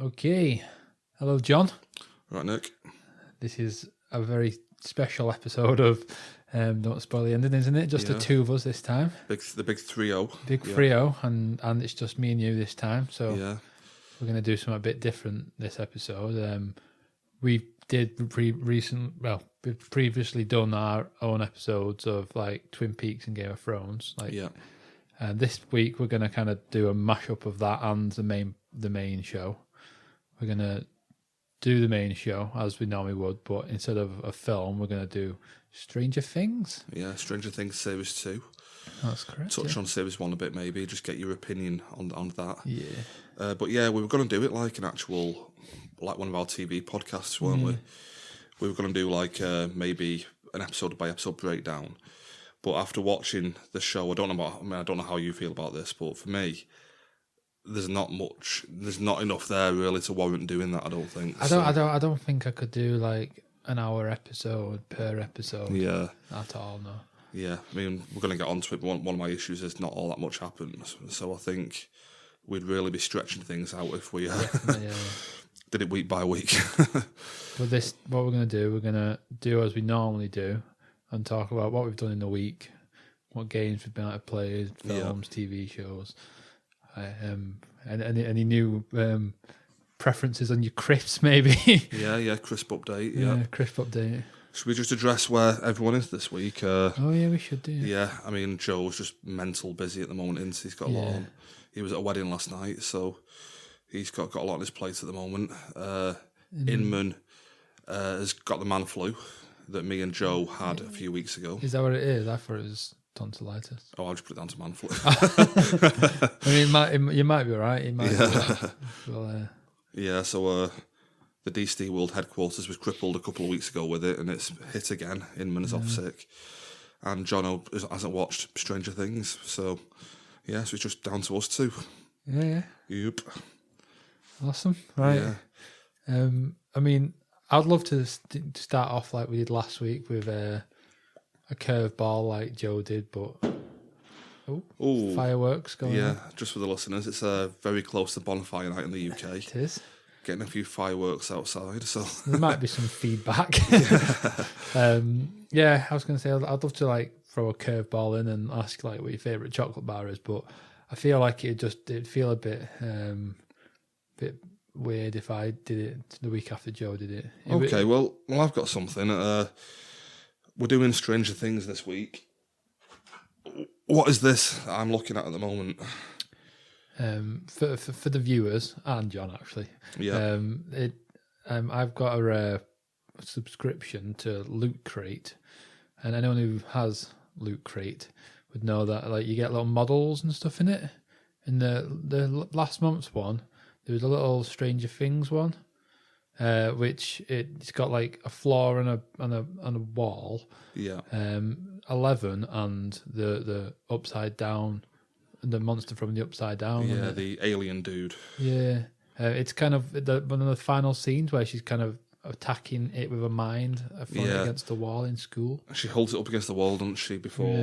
Okay. Hello, John. Right, Nick. This is a very special episode of Don't Spoil the Ending, isn't it? Just the two of us this time. The big 3-0. Big 3-0, and it's just me and you this time. So we're going to do something a bit different this episode. We did we've previously done our own episodes of like Twin Peaks and Game of Thrones. This week we're going to kind of do a mashup of that and the main show. We're going to do the main show as we normally would, but instead of a film, we're going to do Stranger Things. Yeah, Stranger Things Series 2. That's correct. Touch on Series 1 a bit, maybe. Just get your opinion on that. Yeah. But yeah, we were going to do it like an actual, like one of our TV podcasts, weren't we? We were going to do like maybe an episode by episode breakdown. But after watching the show, I don't know how you feel about this, but for me, there's not enough there really to warrant doing that. I don't think. I don't think I could do like an hour episode per episode. Yeah. At all, no. Yeah, I mean, we're going to get onto it, but one of my issues is not all that much happens. So I think we'd really be stretching things out if we did it week by week. But what we're going to do as we normally do and talk about what we've done in the week, what games we've been able to play, films, TV shows. Any new preferences on your crisps, maybe? Crisp update. Yeah, crisp update. Should we just address where everyone is this week? We should do. Yeah, I mean, Joe's just mental busy at the moment. He's got a lot on. He was at a wedding last night, so he's got a lot on his plate at the moment. Inman has got the man flu that me and Joe had a few weeks ago. Is that what it is? I thought it was tonsillitis. Oh, I'll just put it down to man flu. I mean, you might be right. You might be right. Well, so the DC World headquarters was crippled a couple of weeks ago with it, and it's hit again. Inman's off sick. And Jono hasn't watched Stranger Things, so it's just down to us two. Yeah. Yep. Awesome. Right. Yeah. I mean, I'd love to start off like we did last week with a curveball like Joe did, but fireworks going on. Yeah, just for the listeners, it's very close to bonfire night in the UK. It is. Getting a few fireworks outside, so there might be some feedback. I was going to say I'd love to like throw a curveball in and ask like what your favourite chocolate bar is, but I feel like it'd feel a bit weird if I did it the week after Joe did it. Okay, well, I've got something. We're doing Stranger Things this week. What is this I'm looking at the moment? For the viewers and John actually, I've got a subscription to Loot Crate, and anyone who has Loot Crate would know that like you get little models and stuff in it. In the last month's one, there was a little Stranger Things one, which it's got like a floor and a wall. Yeah. 11 and the upside down. The monster from the Upside Down. Yeah, the alien dude. Yeah. It's kind of one of the final scenes where she's kind of attacking it with a mind, throwing it against the wall in school. She holds it up against the wall, doesn't she, before?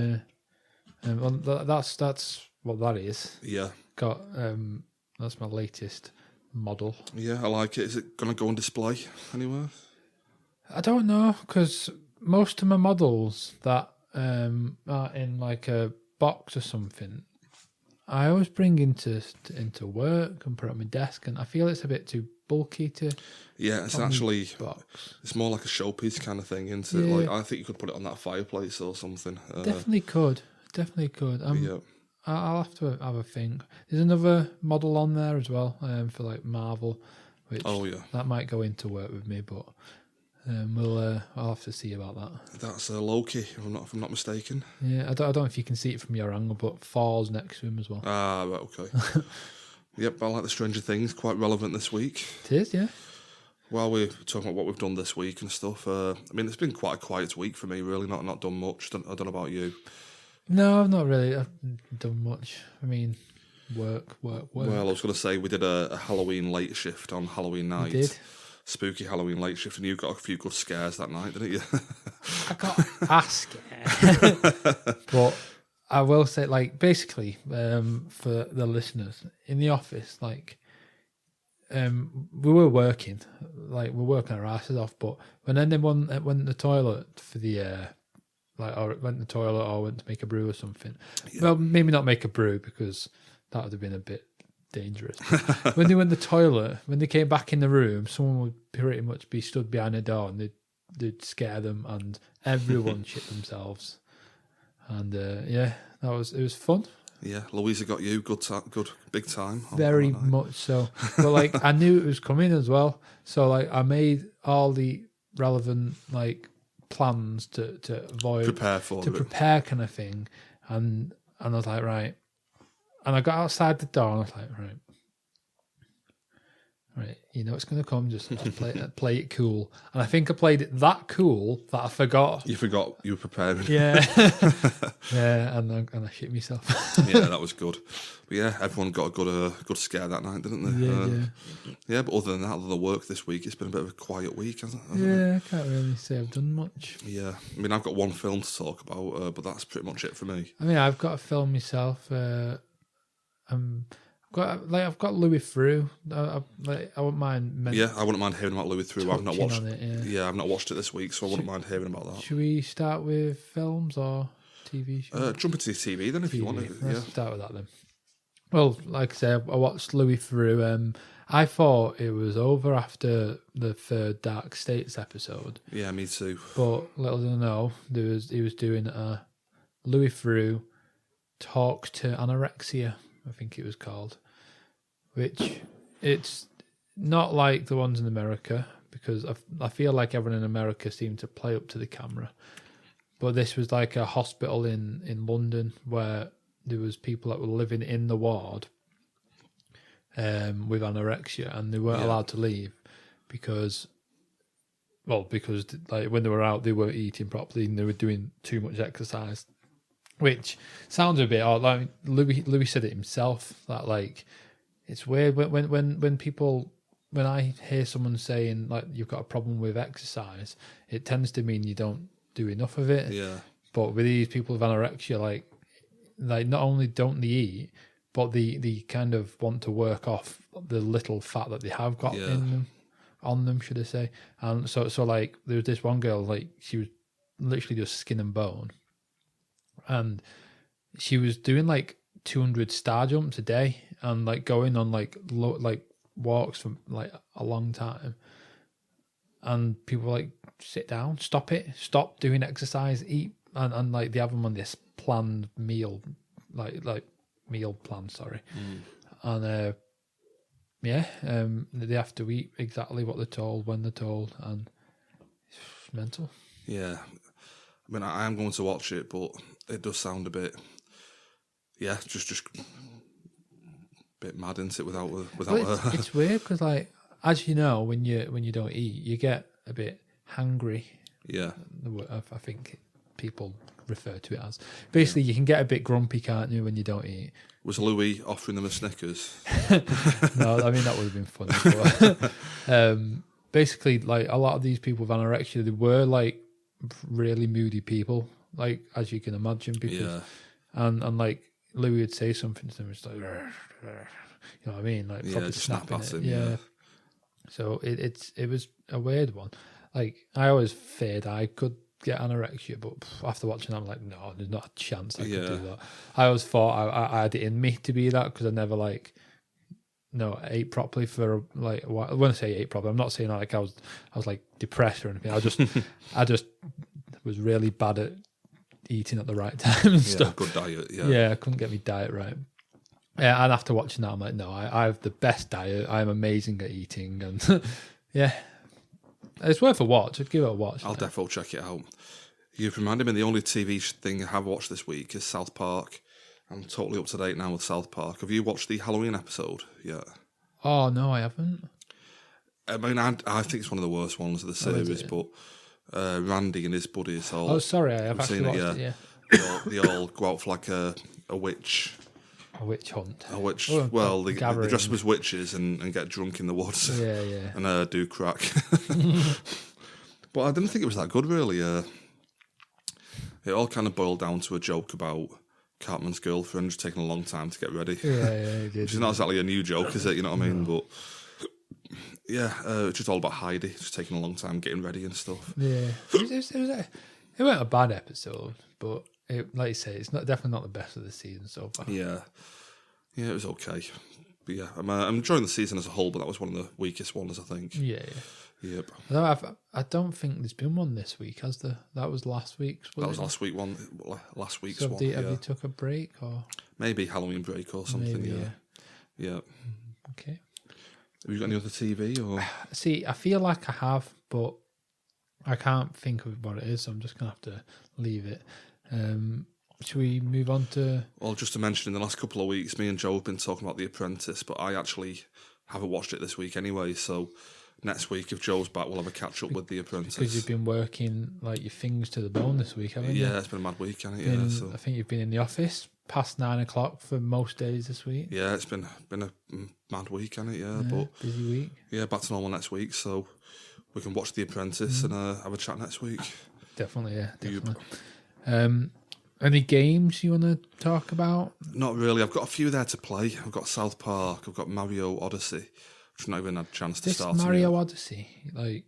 Yeah. Well, that's what that is. Yeah. That's my latest model. Yeah, I like it. Is it going to go on display anywhere? I don't know, because most of my models that are in like a box or something, I always bring into work and put it on my desk, and I feel it's a bit too bulky to. Yeah, it's actually box. It's more like a showpiece kind of thing, isn't it? Like I think you could put it on that fireplace or something. Definitely could. I'll have to have a think. There's another model on there as well for like Marvel, which that might go into work with me, but I'll have to see about that. That's Loki, if I'm not mistaken. Yeah, I don't know if you can see it from your angle, but Thor's next to him as well. Ah, right, okay. Yep, I like the Stranger Things. Quite relevant this week. It is, yeah. While we're talking about what we've done this week and stuff, I mean, it's been quite a quiet week for me, really. Not done much. I don't know about you. No, I've not really done much. I mean, work. Well, I was going to say, we did a Halloween late shift on Halloween night. We did. Spooky Halloween late shift, and you got a few good scares that night, didn't you? I got a scare. But I will say, like, basically, for the listeners, in the office, like, we were working, like we were working our asses off. But when anyone went to the toilet for the or went to the toilet or went to make a brew or something, well, maybe not make a brew because that would have been a bit dangerous. When they went to the toilet, when they came back in the room, someone would pretty much be stood behind the door and they'd scare them, and everyone shit themselves. And it was fun. Yeah, Louisa got you good big time. Very much so. But like I knew it was coming as well, so like I made all the relevant like plans to prepare kind of thing, and I was like, right. And I got outside the door and I was like, right, you know it's going to come, just play it cool. And I think I played it that cool that I forgot. You forgot you were preparing. Yeah. Yeah, and I shit myself. Yeah, that was good. But yeah, everyone got a good scare that night, didn't they? Yeah, but other than that, other than work this week, it's been a bit of a quiet week, hasn't it? Yeah, I can't really say I've done much. Yeah, I mean, I've got one film to talk about, but that's pretty much it for me. I mean, I've got a film myself. I've got Louis Theroux. I wouldn't mind. I wouldn't mind hearing about Louis Theroux. I've not watched it. Yeah, I've not watched it this week, so I wouldn't mind hearing about that. Should we start with films or TV shows? Jump into TV then, if you want to. Let's start with that then. Well, like I said, I watched Louis Theroux. I thought it was over after the third Dark States episode. Yeah, me too. But little did I know, he was doing a Louis Theroux Talk to Anorexia, I think it was called, which it's not like the ones in America, because I feel like everyone in America seemed to play up to the camera. But this was like a hospital in London where there was people that were living in the ward with anorexia, and they weren't allowed to leave because like when they were out, they weren't eating properly and they were doing too much exercise. Which sounds a bit odd. Like Louis said it himself, that like it's weird when I hear someone saying like you've got a problem with exercise, it tends to mean you don't do enough of it. Yeah. But with these people with anorexia, like not only don't they eat, but they kind of want to work off the little fat that they have got on them, should I say? And so like there was this one girl, like she was literally just skin and bone. And she was doing like 200 star jumps a day and like going on like walks for like a long time. And people were like, sit down, stop doing exercise, eat. And like they have them on this planned meal, like meal plan, sorry. And they have to eat exactly what they're told, when they're told. And it's mental. Yeah. I mean, I am going to watch it, but it does sound a bit, just a bit mad, isn't it? Without her. It's weird because, like, as you know, when you don't eat, you get a bit hangry. Yeah, I think people refer to it as. Basically, you can get a bit grumpy, can't you, when you don't eat? Was Louis offering them a Snickers? No, I mean that would have been funny. But, basically, like a lot of these people with anorexia, they were like really moody people, like as you can imagine, because and like Louis would say something to them, it's like, you know what I mean, like probably snapping at him. So it was a weird one. Like I always feared I could get anorexia, but after watching that, I'm like, no, there's not a chance I could do that. I always thought I had it in me to be that, because I never ate properly for like a while. When I say ate properly, I'm not saying like I was like depressed or anything. I just was really bad at eating at the right time and stuff. Good diet. Yeah, I couldn't get my diet right. Yeah, and after watching that, I'm like, no, I have the best diet. I'm amazing at eating, and it's worth a watch. I'd give it a watch. I'll definitely check it out. You've reminded me, the only TV thing I have watched this week is South Park. I'm totally up to date now with South Park. Have you watched the Halloween episode yet? Oh, no, I haven't. I mean, I think it's one of the worst ones of the series, but Randy and his buddies all... Oh, sorry, I have actually watched it, yeah. They all go out for like a witch... A witch hunt. A witch... Well, they dress up as witches and get drunk in the woods. Yeah. And do crack. But I didn't think it was that good, really. It all kind of boiled down to a joke about Cartman's girlfriend just taking a long time to get ready. Yeah, it did. Which is not exactly a new joke, is it? You know what I mean? But Yeah, just all about Heidi, just taking a long time getting ready and stuff. Yeah, it wasn't a bad episode, but like you say, it's definitely not the best of the season so far. Yeah, it was okay. But yeah, I'm enjoying the season as a whole, but that was one of the weakest ones, I think. Yeah. Yep. I don't think there's been one this week, has there? That was last week's. That was last week's one. Have you took a break or maybe Halloween break or something? Maybe, yeah. Okay. Have you got any other TV or? See, I feel like I have, but I can't think of what it is, so I'm just gonna have to leave it. Should we move on to? Well, just to mention, in the last couple of weeks, me and Joe have been talking about The Apprentice, but I actually haven't watched it this week anyway. So next week, if Joe's back, we'll have a catch up with The Apprentice. Because you've been working like your fingers to the bone this week, haven't you? Yeah, it's been a mad week, hasn't it? So. I think you've been in the office past 9 o'clock for most days this week. Yeah, it's been a mad week, hasn't it? Yeah, but busy week. Yeah, back to normal next week, so we can watch The Apprentice and have a chat next week. Definitely, yeah, definitely. Any games you want to talk about? Not really. I've got a few there to play. I've got South Park. I've got Mario Odyssey, which I've not even had a chance to start. Mario Odyssey, like,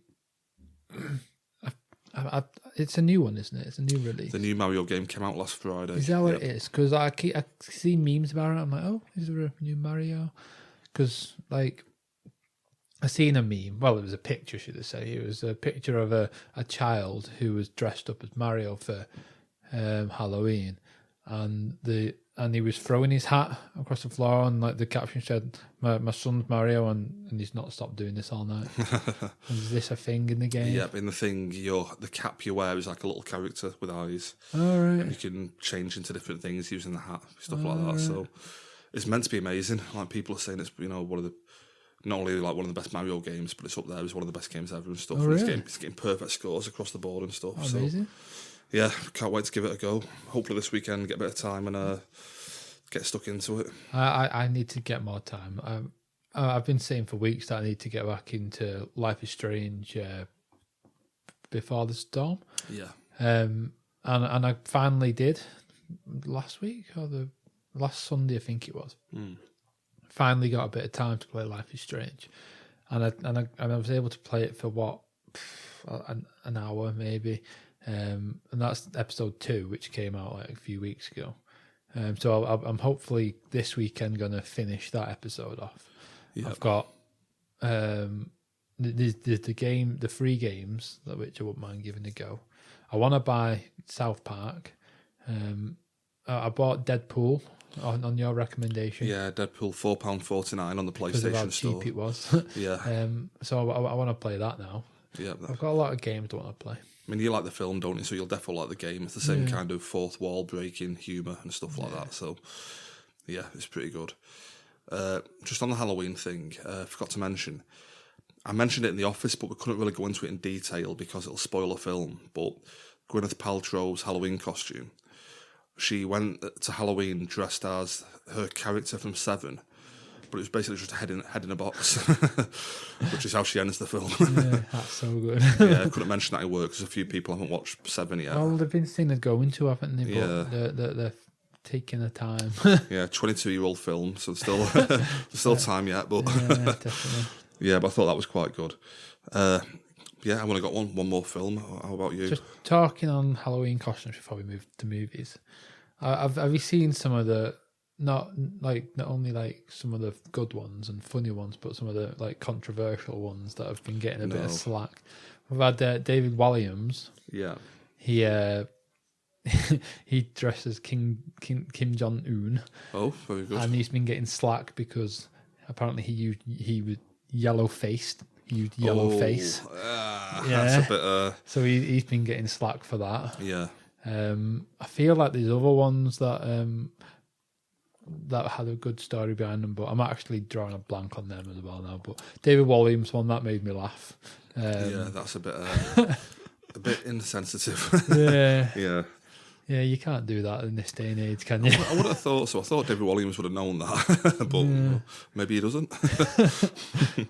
it's a new one, isn't it? It's a new release. The new Mario game came out last Friday. Is that what it is? Because I see memes about it. I'm like, oh, is there a new Mario? Because, like, I seen a meme. Well, it was a picture, should I say. It was a picture of a child who was dressed up as Mario for Halloween, and he was throwing his hat across the floor, and like the caption said, my son's Mario, and he's not stopped doing this all night. Is this a thing in the game? Yep, in the thing, the cap you wear is like a little character with eyes. All right. You can change into different things using the hat, stuff like that. So it's meant to be amazing. Like, people are saying it's one of the, not only like one of the best Mario games, but it's up there as one of the best games ever and stuff. Oh, really? It's getting perfect scores across the board and stuff. Oh, amazing. So, yeah, can't wait to give it a go. Hopefully this weekend get a bit of time and get stuck into it. I need to get more time. I've been saying for weeks that I need to get back into Life is Strange Before the Storm. Yeah. And I finally did last week or the last Sunday, I think it was. Finally got a bit of time to play Life is Strange, and I was able to play it for an hour maybe. And that's episode 2, which came out like a few weeks ago. So I'm hopefully this weekend going to finish that episode off. Yep. I've got the free games, which I wouldn't mind giving a go. I want to buy South Park. I bought Deadpool on your recommendation. Yeah, Deadpool £4.49 on the PlayStation because of how Store. cheap it was. Yeah. So I want to play that now. Yeah, I've got a lot of games I want to play. I mean, you like the film, don't you? So you'll definitely like the game. It's the same kind of fourth wall breaking humour and stuff like that. So, yeah, it's pretty good. Just on the Halloween thing, I forgot to mention. I mentioned it in the office, but we couldn't really go into it in detail because it'll spoil a film. But Gwyneth Paltrow's Halloween costume, she went to Halloween dressed as her character from Seven, but it was basically just a head in a box, which is how she ends the film. Yeah, that's so good. Yeah, I couldn't mention that in work because a few people haven't watched Seven yet. Well, they've been saying they're going to, haven't they? Yeah. But they're taking their time. Yeah, 22-year-old film, so there's still time yet. But yeah, definitely. Yeah, but I thought that was quite good. Yeah, I've only got one more film. How about you? Just talking on Halloween costumes before we move to movies. Have you seen some of the not only like some of the good ones and funny ones, but some of the like controversial ones that have been getting a bit of slack? We've had David Walliams. Yeah. He dressed as Kim Jong Un. Oh, very good. And he's been getting slack because apparently he was yellow faced. He used yellow face. Yeah. That's a bit. So he's been getting slack for that. Yeah. I feel like there's other ones that had a good story behind them, but I'm actually drawing a blank on them as well now. But David Walliams one that made me laugh. Yeah, that's a bit insensitive. Yeah. Yeah. Yeah, you can't do that in this day and age, can you? I would have thought so. I thought David Walliams would have known that, but maybe he doesn't.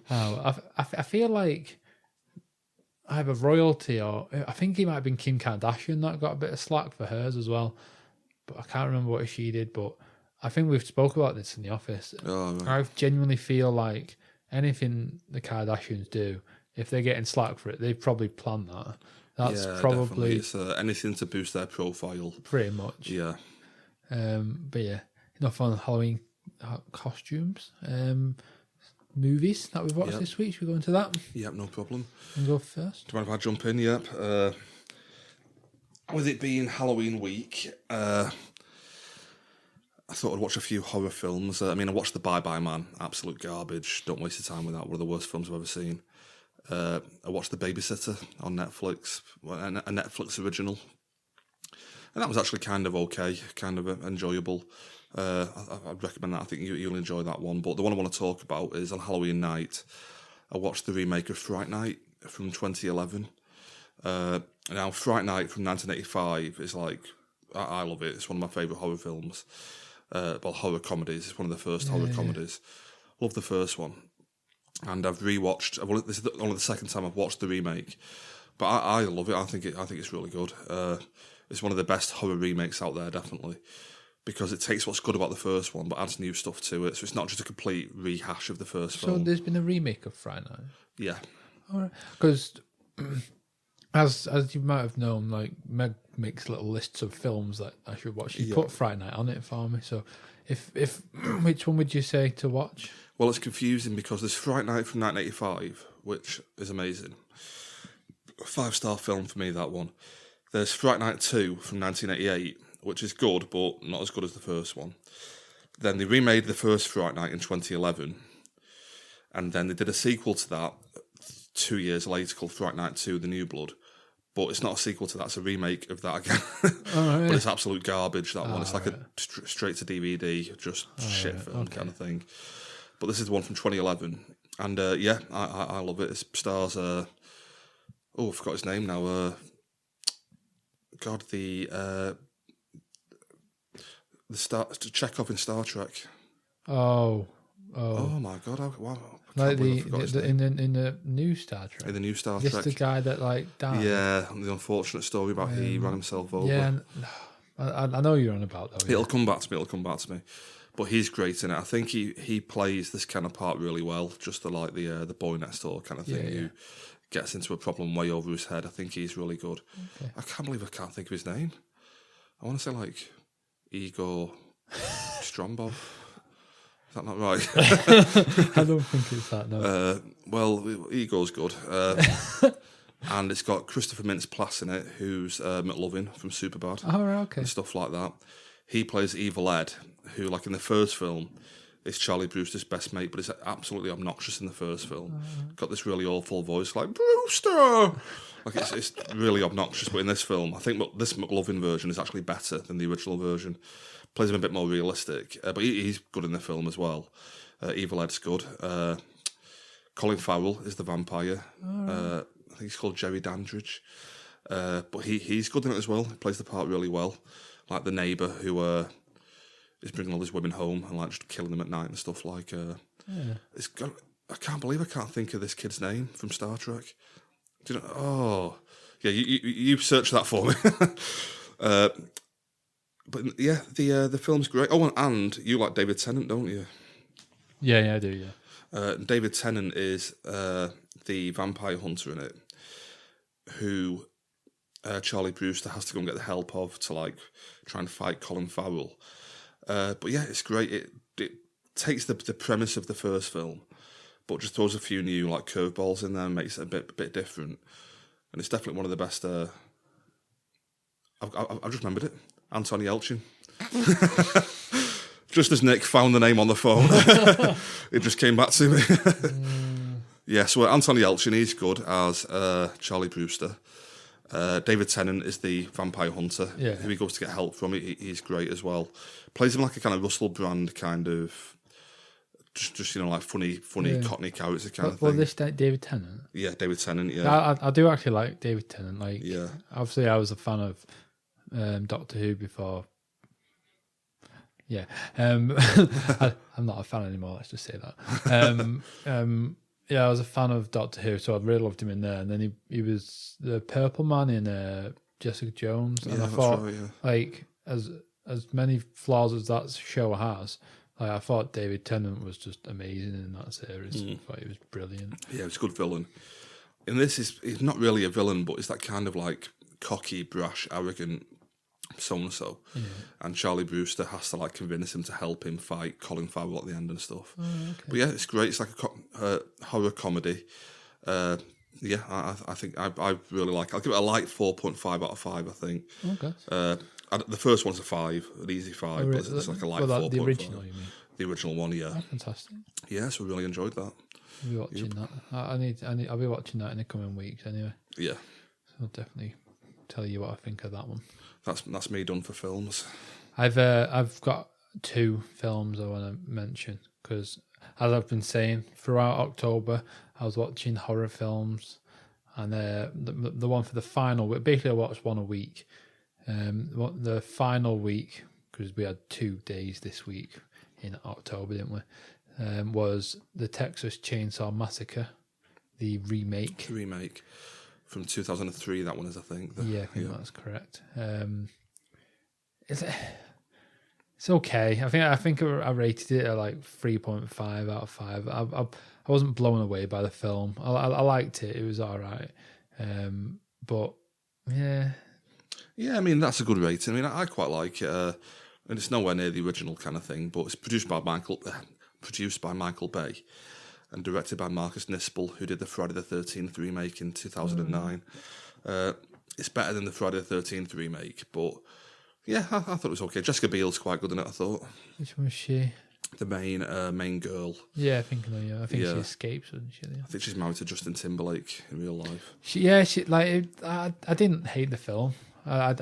I feel like either royalty or I think he might have been Kim Kardashian that got a bit of slack for hers as well, but I can't remember what she did. But I think we've spoke about this in the office. Oh, right. I genuinely feel like anything the Kardashians do, if they're getting slack for it, they've probably planned that. That's probably it's anything to boost their profile. Pretty much. Yeah. But yeah, enough on Halloween costumes. Movies that we've watched this week. Should we go into that? Yep, no problem. You go first. Do you mind if I jump in? Yep. With it being Halloween week, I thought I'd watch a few horror films. I watched The Bye-Bye Man, absolute garbage. Don't waste your time with that. One of the worst films I've ever seen. I watched The Babysitter on Netflix, a Netflix original. And that was actually kind of okay, kind of enjoyable. I'd recommend that. I think you'll enjoy that one. But the one I want to talk about is on Halloween night, I watched the remake of Fright Night from 2011. Now, Fright Night from 1985 is like, I love it. It's one of my favourite horror films. Horror comedies. It's one of the first horror comedies. Love the first one. And I've rewatched. This is only the second time I've watched the remake, but I love it. I think it's really good. It's one of the best horror remakes out there, definitely, because it takes what's good about the first one but adds new stuff to it. So it's not just a complete rehash of the first film. So there's been a remake of Fright Night. Yeah, because as you might have known, like Meg makes little lists of films that I should watch. She put Fright Night on it for me. So if which one would you say to watch? Well, it's confusing because there's Fright Night from 1985, which is amazing. 5-star film for me, that one. There's Fright Night 2 from 1988, which is good, but not as good as the first one. Then they remade the first Fright Night in 2011, and then they did a sequel to that 2 years later called Fright Night 2, The New Blood. But it's not a sequel to that, it's a remake of that again. But it's absolute garbage, that one. It's like a straight to DVD, just shit film kind of thing. But this is the one from 2011. And I love it. It stars, I forgot his name now. The Chekhov in Star Trek. Oh my God! Like in the new Star Trek. In the new Star Trek, this the guy that like died. Yeah, the unfortunate story about he ran himself over. Yeah, I know you're on about that. It'll come back to me. But he's great in it. I think he plays this kind of part really well. Just the boy next door kind of thing who gets into a problem way over his head. I think he's really good. Okay. I can't believe I can't think of his name. I want to say like Igor Strombov. Is that not right? I don't think it's that, no. Well, Igor's good. And it's got Christopher Mintz-Plasse in it, who's McLovin from Superbad. Oh, right, okay. And stuff like that. He plays Evil Ed, who, like in the first film, is Charlie Brewster's best mate, but is absolutely obnoxious in the first film. Got this really awful voice, like, Brewster! Like, it's really obnoxious, but in this film, I think this McLovin version is actually better than the original version. Plays him a bit more realistic, but he's good in the film as well. Evil Ed's good. Colin Farrell is the vampire. I think he's called Jerry Dandridge. But he's good in it as well. He plays the part really well. Like the neighbour who is bringing all these women home and like just killing them at night and stuff like. I can't believe I can't think of this kid's name from Star Trek. Do you know? Oh, yeah. You search that for me. But yeah, the film's great. Oh, and you like David Tennant, don't you? Yeah, I do. Yeah. David Tennant is the vampire hunter in it, who Charlie Brewster has to go and get the help of to like try and fight Colin Farrell. But yeah, it's great. It takes the premise of the first film, but just throws a few new like curveballs in there and makes it a bit different. And it's definitely one of the best. I've just remembered it. Anton Yelchin. Just as Nick found the name on the phone, it just came back to me. Yeah, so Anton Yelchin, he's good as Charlie Brewster. David Tennant is the vampire hunter who he goes to get help from. He's great as well. Plays him like a kind of Russell Brand kind of, just like funny Cockney character kind of thing. Well, this David Tennant? Yeah, David Tennant, yeah. I do actually like David Tennant. Like, yeah. Obviously, I was a fan of Doctor Who before. Yeah. I'm not a fan anymore, let's just say that. Yeah, I was a fan of Doctor Who, so I really loved him in there. And then he was the Purple Man in Jessica Jones. And I thought, like, as many flaws as that show has, I thought David Tennant was just amazing in that series. I thought he was brilliant. Yeah, he's a good villain. In this, he's not really a villain, but he's that kind of like cocky, brash, arrogant so-and-so. Yeah. And Charlie Brewster has to like convince him to help him fight Colin Farrell at the end and stuff. Oh, okay. But yeah, it's great. It's like a horror comedy. Yeah, I think I really like it. I'll give it a light 4.5 out of 5, I think. Okay. The first one's a 5, an easy 5, but it's like a light 4.5. The original, you mean? The original one, yeah. Oh, fantastic. Yeah, so we really enjoyed that. I'll be watching that. I'll be watching that in the coming weeks anyway. Yeah. So I'll definitely tell you what I think of that one. That's me done for films. I've got 2 films I want to mention because, as I've been saying, throughout October I was watching horror films, and the one for the final week, basically I watched one a week. The final week, because we had 2 days this week in October, didn't we? Was the Texas Chainsaw Massacre, the remake. The remake from 2003. That one is, I think. I think that's correct. It's okay. I think I rated it at like 3.5 out of 5. I wasn't blown away by the film. I liked it. It was all right. But yeah. Yeah, I mean, that's a good rating. I mean, I quite like it. And it's nowhere near the original kind of thing, but it's produced by Michael Bay and directed by Marcus Nispel, who did the Friday the 13th remake in 2009. It's better than the Friday the 13th remake, but yeah, I thought it was okay. Jessica Biel's quite good in it, I thought. Which one was she? The main girl. Yeah, I think she escapes, doesn't she? Yeah. I think she's married to Justin Timberlake in real life. I didn't hate the film. I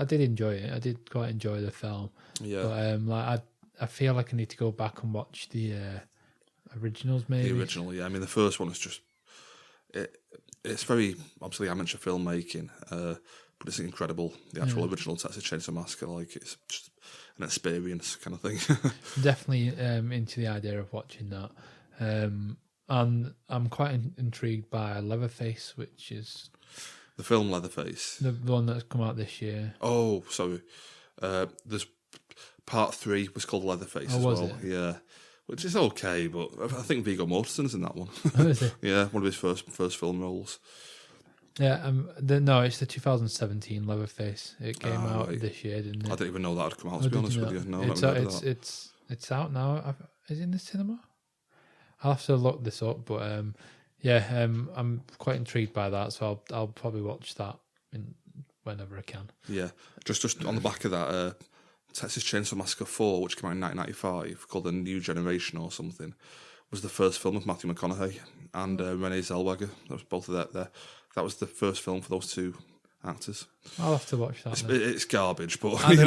did enjoy it. I did quite enjoy the film. Yeah. But I feel like I need to go back and watch the originals. Maybe the original. Yeah. I mean, the first one is just it's very obviously amateur filmmaking, but it's incredible. The actual original Texas Chainsaw Massacre, like it's just an experience kind of thing. Definitely into the idea of watching that. And I'm quite intrigued by Leatherface, which is the film Leatherface, the one that's come out this year. Oh, sorry. There's part 3 was called Leatherface as well. It? Yeah, which is okay, but I think Viggo Mortensen's in that one. Oh, is it? Yeah, one of his first film roles. Yeah, no, it's the 2017 Leatherface. It came out this year, didn't it? I didn't even know that had come out. To be honest with you, no, it's out now. Is it in the cinema? I'll have to look this up, but I'm quite intrigued by that, so I'll probably watch that whenever I can. Yeah, just on the back of that, Texas Chainsaw Massacre 4, which came out in 1995, called The New Generation or something, was the first film of Matthew McConaughey and Renee Zellweger. That was both of that. That was the first film for those 2 actors. I'll have to watch that. It's garbage, but Matthew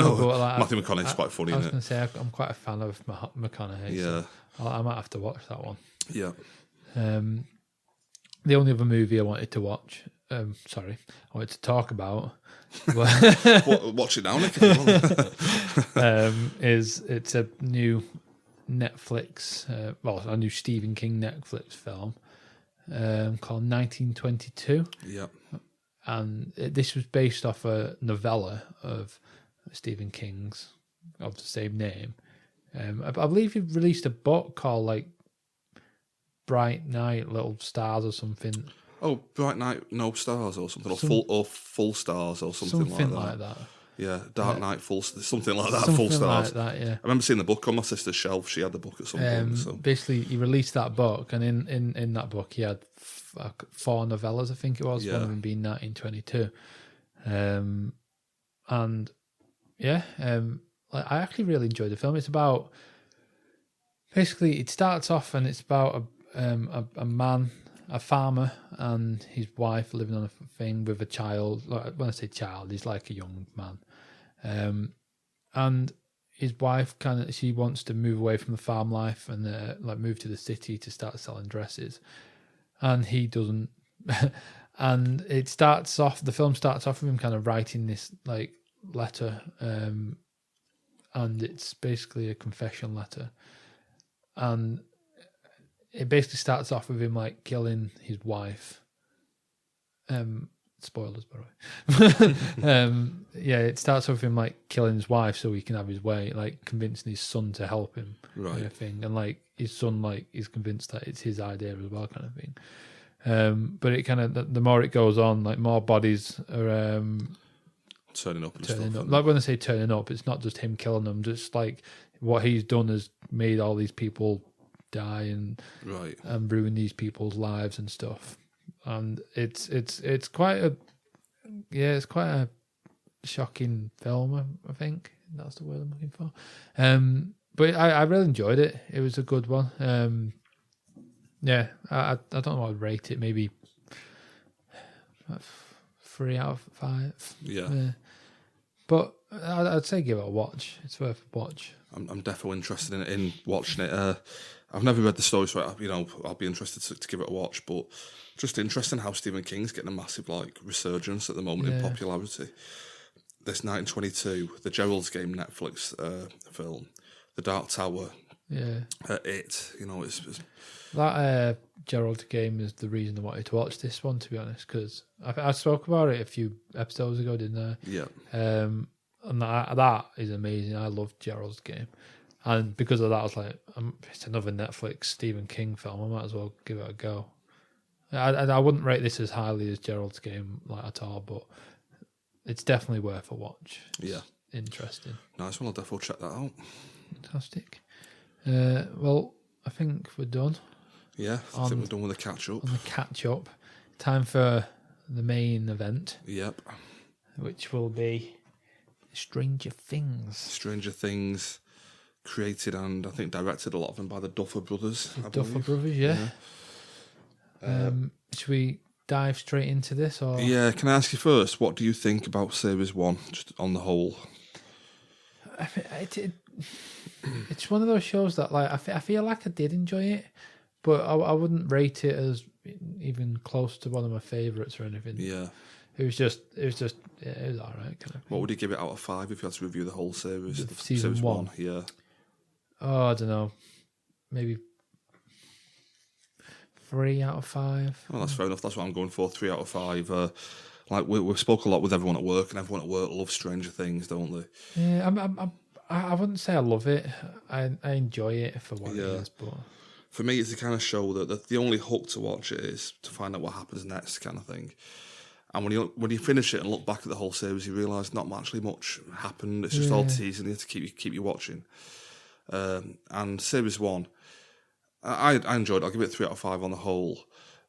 McConaughey's quite funny. I was going to say I'm quite a fan of McConaughey. Yeah, so I might have to watch that one. Yeah. The only other movie I wanted to watch, I wanted to talk about. Watch it now, Nick. It's a new Netflix, a new Stephen King Netflix film called 1922. Yeah. And this was based off a novella of Stephen King's of the same name. I believe he released a book called like Bright Night, Little Stars or something. Oh, Bright Night, No Stars or something, or Full Stars or something like that. Yeah, Dark Night, something like that, Full Stars. Like that, yeah. I remember seeing the book on my sister's shelf. She had the book at some point. So. Basically, he released that book, and in that book, he had 4 novellas, I think it was, one of them being 1922. I actually really enjoyed the film. It's about, basically, it starts off and it's about a man, a farmer, and his wife living on a thing with a child. When I say child, he's like a young man. And his wife she wants to move away from the farm life and move to the city to start selling dresses. And he doesn't. And the film starts off with him kind of writing this like letter, and it's basically a confession letter. And it basically starts off with him like killing his wife, Spoilers, by the way. Yeah, it starts off with him like killing his wife so he can have his way, like convincing his son to help him, kind of thing. And like his son, like is convinced that it's his idea as well, kind of thing. But it kind of the more it goes on, like more bodies are turning up. Like when I say turning up, it's not just him killing them. Just like what he's done has made all these people die and ruin these people's lives and stuff. And it's quite a shocking film. I think that's the word I'm looking for. But I really enjoyed it. It was a good one. I don't know what I'd rate it. Maybe 3 out of 5. Yeah. But I'd say give it a watch. It's worth a watch. I'm definitely interested in watching it. I've never read the story, so I'll be interested to give it a watch. But just interesting how Stephen King's getting a massive like resurgence at the moment in popularity. This 1922, the Gerald's Game Netflix film, The Dark Tower. Yeah. It's that Gerald's Game is the reason I wanted to watch this one, to be honest, because I spoke about it a few episodes ago, didn't I? Yeah. And that is amazing. I love Gerald's Game. And because of that, I was like, it's another Netflix Stephen King film. I might as well give it a go. I wouldn't rate this as highly as Gerald's Game like at all, but it's definitely worth a watch. Yeah. Interesting. Nice one. I'll definitely check that out. Fantastic. Well, I think we're done. Yeah, I think we're done with the catch-up. On the catch-up. Time for the main event. Yep. Which will be Stranger Things. Stranger Things, created and I think directed a lot of them by the Duffer Brothers. Duffer Brothers, yeah. Should we dive straight into this? Or? Yeah, can I ask you first, what do you think about Series 1, just on the whole? It's one of those shows that like I feel like I did enjoy it, but I wouldn't rate it as even close to one of my favourites or anything. Yeah. It was all right. Kind of. What would you give it out of 5 if you had to review the whole series? Series 1? Yeah. Oh, I don't know. Maybe 3 out of 5. Well, that's fair enough. That's what I'm going for. 3 out of 5. Like we've spoke a lot with everyone at work, and everyone at work loves Stranger Things, don't they? Yeah, I wouldn't say I love it. I enjoy it for what it is, but for me, it's the kind of show that the only hook to watch it is to find out what happens next, kind of thing. And when you finish it and look back at the whole series, you realise not actually much happened. It's just all teasing you to keep you watching. And Series 1, I enjoyed it. I'll give it 3 out of 5 on the whole.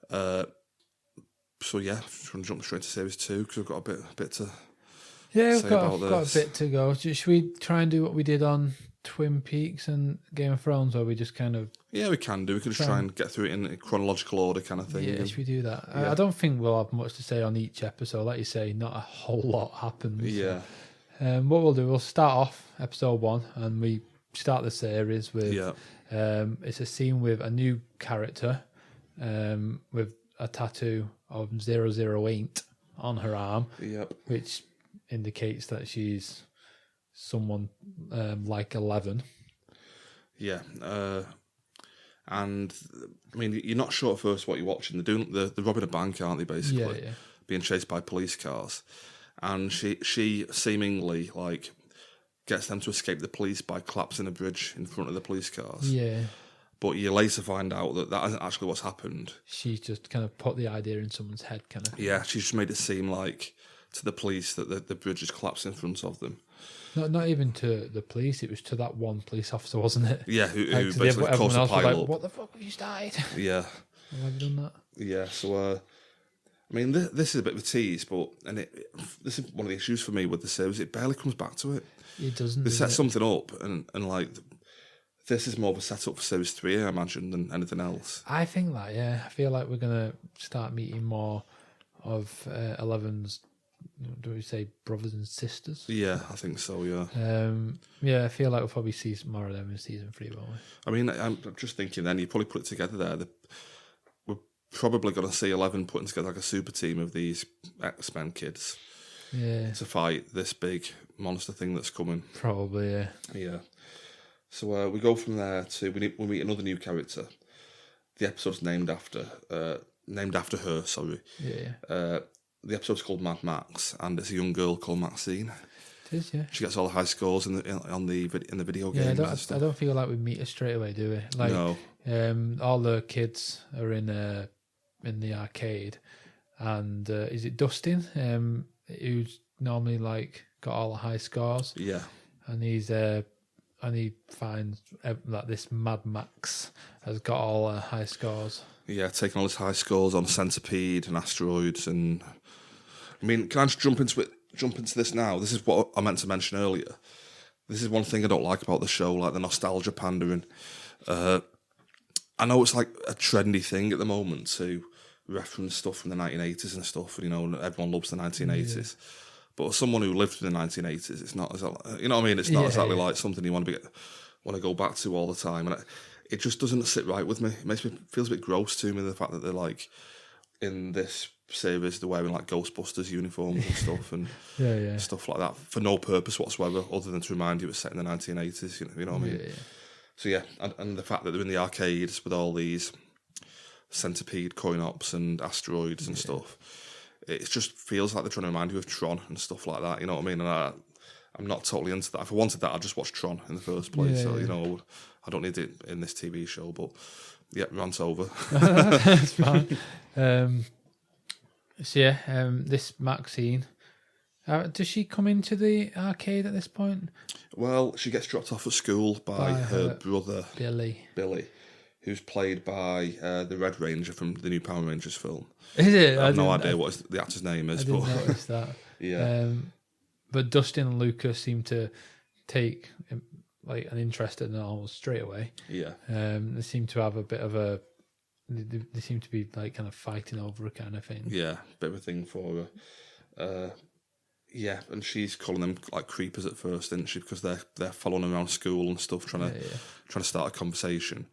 So yeah, just want to jump straight to Series 2 because we've got a bit to we've got a bit to go. Should we try and do what we did on Twin Peaks and Game of Thrones, or we just kind of... Yeah, we can do. We can just try and get through it in chronological order kind of thing. Yeah, should we do that? Yeah. I don't think we'll have much to say on each episode. Like you say, not a whole lot happens. Yeah. What we'll do, we'll start off episode 1 and we start the series with... it's a scene with a new character with a tattoo of 008 on her arm, which indicates that she's someone like 11. Yeah, and I mean, you're not sure at first what you're watching. They're robbing a bank, aren't they? Basically, being chased by police cars, and she seemingly like gets them to escape the police by collapsing a bridge in front of the police cars. Yeah. But you later find out that isn't actually what's happened. She's just kind of put the idea in someone's head, kind of. Yeah, she's just made it seem like to the police that the bridge has collapsed in front of them. Not even to the police, it was to that one police officer, wasn't it? Yeah, who basically caused the pile up. What the fuck have you started? Yeah. Why have you done that? Yeah, so, I mean, this is a bit of a tease, but this is one of the issues for me with the series. It barely comes back to it. It doesn't. They set something up, and like, this is more of a setup for Series 3, I imagine, than anything else. I think that, yeah. I feel like we're going to start meeting more of Eleven's, do we say brothers and sisters? Yeah, I think so, yeah. Yeah, I feel like we'll probably see some more of them in Season 3, won't we? I mean, I'm just thinking then, you probably put it together there, we're probably going to see 11 putting together like a super team of these X-Men kids to fight this big monster thing that's coming. Probably, yeah. Yeah. So we go from there to we meet another new character. The episode's named after her. Sorry. Yeah. the episode's called Mad Max, and it's a young girl called Maxine. It is, yeah. She gets all the high scores in the video games. Yeah, I don't feel like we meet her straight away, do we? Like, no. All the kids are in the arcade, and is it Dustin? Who's normally like got all the high scores? Yeah. And he finds that this Mad Max has got all the high scores. Yeah, taking all his high scores on Centipede and Asteroids, and I mean, can I just jump into this now? This is what I meant to mention earlier. This is one thing I don't like about the show, like the nostalgia pandering. I know it's like a trendy thing at the moment to reference stuff from the 1980s and stuff, and, you know, everyone loves the 1980s. Yeah. But as someone who lived through the 1980s, it's not, you know what I mean? It's not exactly like something you want to go back to all the time. And it just doesn't sit right with me. It feels a bit gross to me, the fact that they're like, in this series, they're wearing like Ghostbusters uniforms and stuff, and stuff like that for no purpose whatsoever, other than to remind you it's set in the 1980s. You know what I mean? Yeah. So yeah, and the fact that they're in the arcades with all these Centipede coin-ops and Asteroids and stuff, it just feels like they're trying to remind you of Tron and stuff like that. You know what I mean? And I'm not totally into that. If I wanted that, I'd just watch Tron in the first place. Yeah, so you know, I don't need it in this TV show. But yeah, rant's over. That's fine. This Maxine, does she come into the arcade at this point? Well, she gets dropped off at school by her brother Billy, who's played by the Red Ranger from the new Power Rangers film. Is it? I have no idea what the actor's name is. I didn't notice that. Yeah. But Dustin and Lucas seem to take like an interest in it almost straight away. Yeah. They seem to have a bit of a. They seem to be like kind of fighting over a kind of thing. Yeah, bit of a thing for her. Yeah, and she's calling them like creepers at first, isn't she? Because they're following around school and stuff, trying to start a conversation.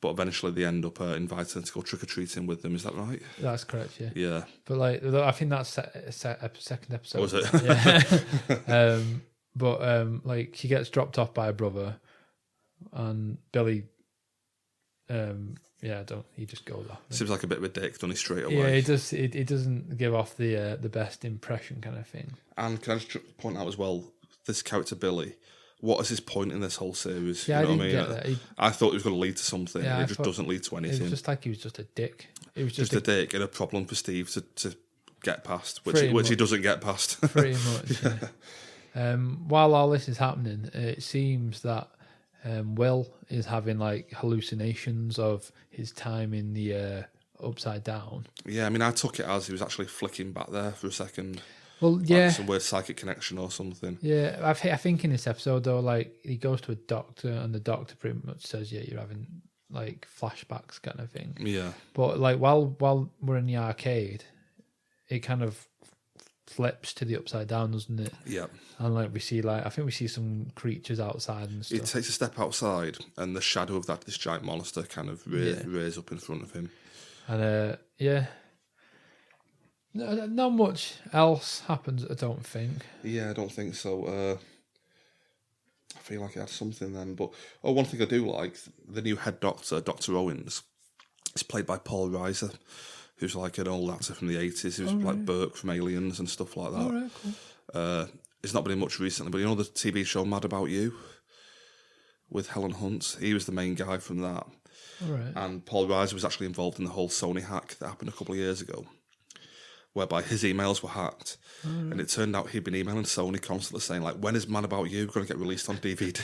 But eventually they end up inviting her to go trick-or-treating with them. Is that right? That's correct, yeah. Yeah. But like, I think that's second episode. Was it? Yeah. But like, she gets dropped off by her brother, and Billy, he just goes off. Seems like a bit of a dick, doesn't he, straight away? Yeah, he does. He doesn't give off the best impression kind of thing. And can I just point out as well, this character Billy, what is his point in this whole series? Yeah, you know I didn't get that. I thought it was going to lead to something. Yeah, it just doesn't lead to anything. It was just like he was just a dick. It was just a dick and a problem for Steve to get past, which he doesn't get past. Pretty much. Yeah. While all this is happening, it seems that Will is having like hallucinations of his time in the Upside Down. Yeah, I mean, I took it as he was actually flicking back there for a second. Well, yeah, like some weird psychic connection or something. Yeah, I think in this episode though, like he goes to a doctor and the doctor pretty much says, "Yeah, you're having like flashbacks," kind of thing. Yeah. But like while we're in the arcade, it kind of flips to the Upside Down, doesn't it? Yeah. And like we see some creatures outside and stuff. He takes a step outside, and the shadow of this giant monster kind of rears up in front of him. And not much else happens, I don't think. Yeah, I don't think so. I feel like it had something then. But one thing I do like, the new head doctor, Dr. Owens, is played by Paul Reiser, who's like an old actor from the 80s, who's like Burke from Aliens and stuff like that. Oh, right, cool. He's not been in much recently, but you know the TV show Mad About You? With Helen Hunt? He was the main guy from that. All right. And Paul Reiser was actually involved in the whole Sony hack that happened a couple of years ago, whereby his emails were hacked. And it turned out he'd been emailing Sony constantly saying, like, when is Mad About You going to get released on DVD?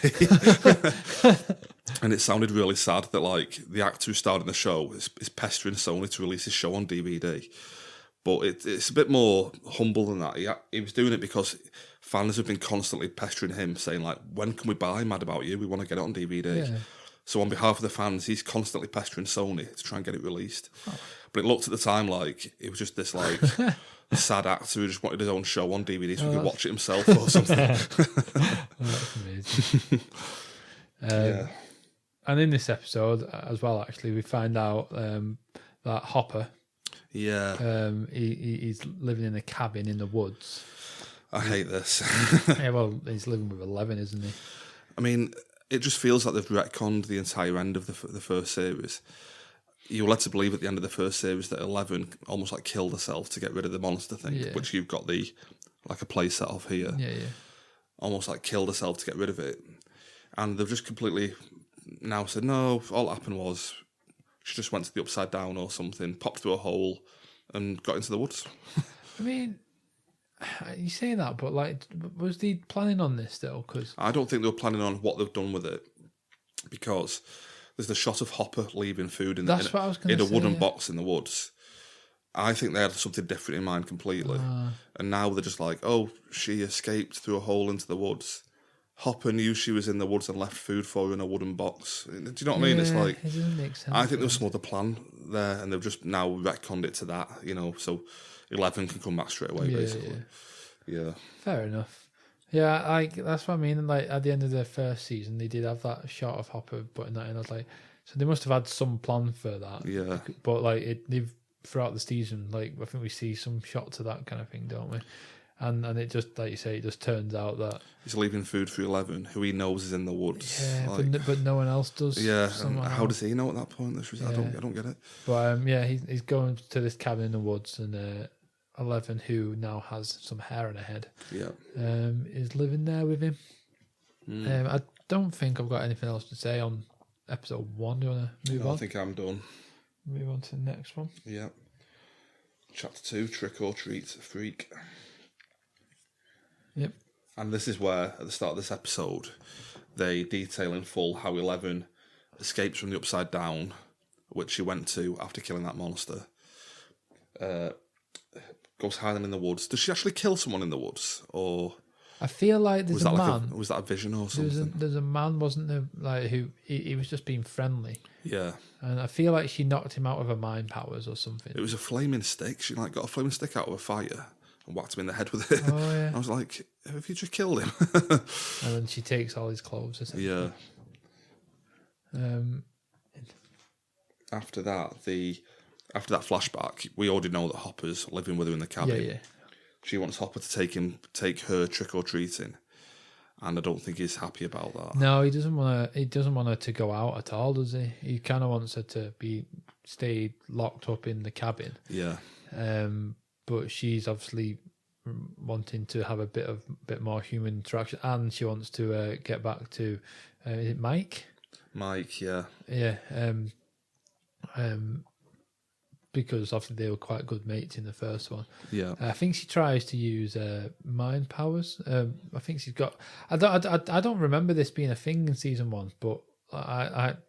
And it sounded really sad that, like, the actor who starred in the show is pestering Sony to release his show on DVD. But it's a bit more humble than that. He was doing it because fans have been constantly pestering him, saying, like, when can we buy Mad About You? We want to get it on DVD. Yeah. So on behalf of the fans, he's constantly pestering Sony to try and get it released. Oh. But it looked at the time like it was just this, like, sad actor who just wanted his own show on DVD so he could watch it himself or something. That's amazing. Yeah. And in this episode as well, actually, we find out that Hopper, he's living in a cabin in the woods. I hate this. Yeah, well, he's living with 11, isn't he? I mean, it just feels like they've retconned the entire end of the first series. you're led to believe at the end of the first series that 11 almost like killed herself to get rid of the monster thing, which you've got like a play set of here. Yeah, yeah. Almost like killed herself to get rid of it. And they've just completely now said, no, all that happened was she just went to the upside down or something, popped through a hole and got into the woods. I mean, you say that, but like, was he planning on this still? Cause I don't think they were planning on what they've done with it, because there's the shot of Hopper leaving food in a wooden box in the woods. I think they had something different in mind completely. And now they're just like, oh, she escaped through a hole into the woods. Hopper knew she was in the woods and left food for her in a wooden box. Do you know what I mean? It's like, it doesn't make sense. I think there was some other plan there, and they've just now retconned it to that, so 11 can come back straight away, basically. Yeah. Fair enough. Yeah, that's what I mean. Like, at the end of the first season, they did have that shot of Hopper putting that in. I was like, so they must have had some plan for that. Yeah. But like, they've throughout the season, like, I think we see some shots of that kind of thing, don't we? And it just, like you say, it just turns out that he's leaving food for 11, who he knows is in the woods. Yeah, but no one else does. Yeah, and how does he know at that point? I don't get it. But he's going to this cabin in the woods, and 11, who now has some hair on her head, is living there with him. I don't think I've got anything else to say on episode 1. Do you want to move on? I think I'm done. Move on to the next one. Yeah. Chapter 2, Trick or Treat Freak. Yep. And this is where, at the start of this episode, they detail in full how 11 escapes from the Upside Down, which she went to after killing that monster. Goes hiding in the woods. Does she actually kill someone in the woods? Or I feel like there's a man. Was that a vision or something? There's a man, wasn't there? Like, who he was just being friendly. Yeah. And I feel like she knocked him out of her mind powers or something. It was a flaming stick. She got a flaming stick out of a fire and whacked him in the head with it. Oh, yeah. I was like, have you just killed him? And then she takes all his clothes, essentially. Yeah. After that flashback, we already know that Hopper's living with her in the cabin. Yeah. She wants Hopper to take her trick or treating, and I don't think he's happy about that. No, he doesn't want to. He doesn't want her to go out at all, does he? He kind of wants her to stay locked up in the cabin. Yeah. But she's obviously wanting to have a bit more human interaction, and she wants to get back to is it Mike? Mike, yeah. Yeah. Because obviously they were quite good mates in the first one. Yeah. I think she tries to use mind powers. I think she's got. I don't remember this being a thing in season 1, but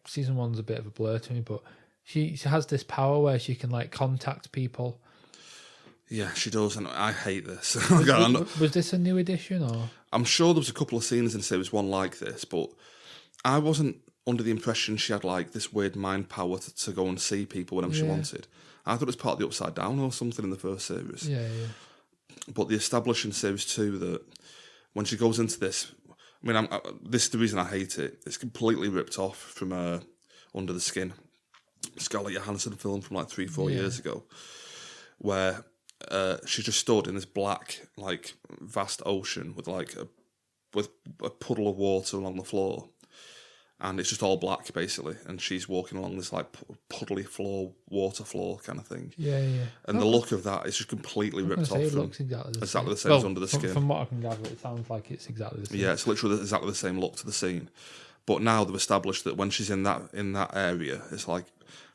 season 1's a bit of a blur to me. But she has this power where she can like contact people. Yeah, she does, and I hate this. Was this a new edition, or? I'm sure there was a couple of scenes in series 1 like this, but I wasn't under the impression she had like this weird mind power to go and see people whenever she wanted. I thought it was part of the Upside Down or something in the first series. Yeah. But they established in series 2 that when she goes into this, I mean, this is the reason I hate it. It's completely ripped off from Under the Skin, Scarlett Johansson film from like 3-4 years ago, where she just stood in this black, like vast ocean with like a puddle of water along the floor. And it's just all black, basically. And she's walking along this, like, puddly water floor kind of thing. Yeah. And the look of that is just completely ripped off. It looks exactly the same as Under the Skin. From what I can gather, it sounds like it's exactly the same. Yeah, it's literally exactly the same look to the scene. But now they've established that when she's in that area, it's like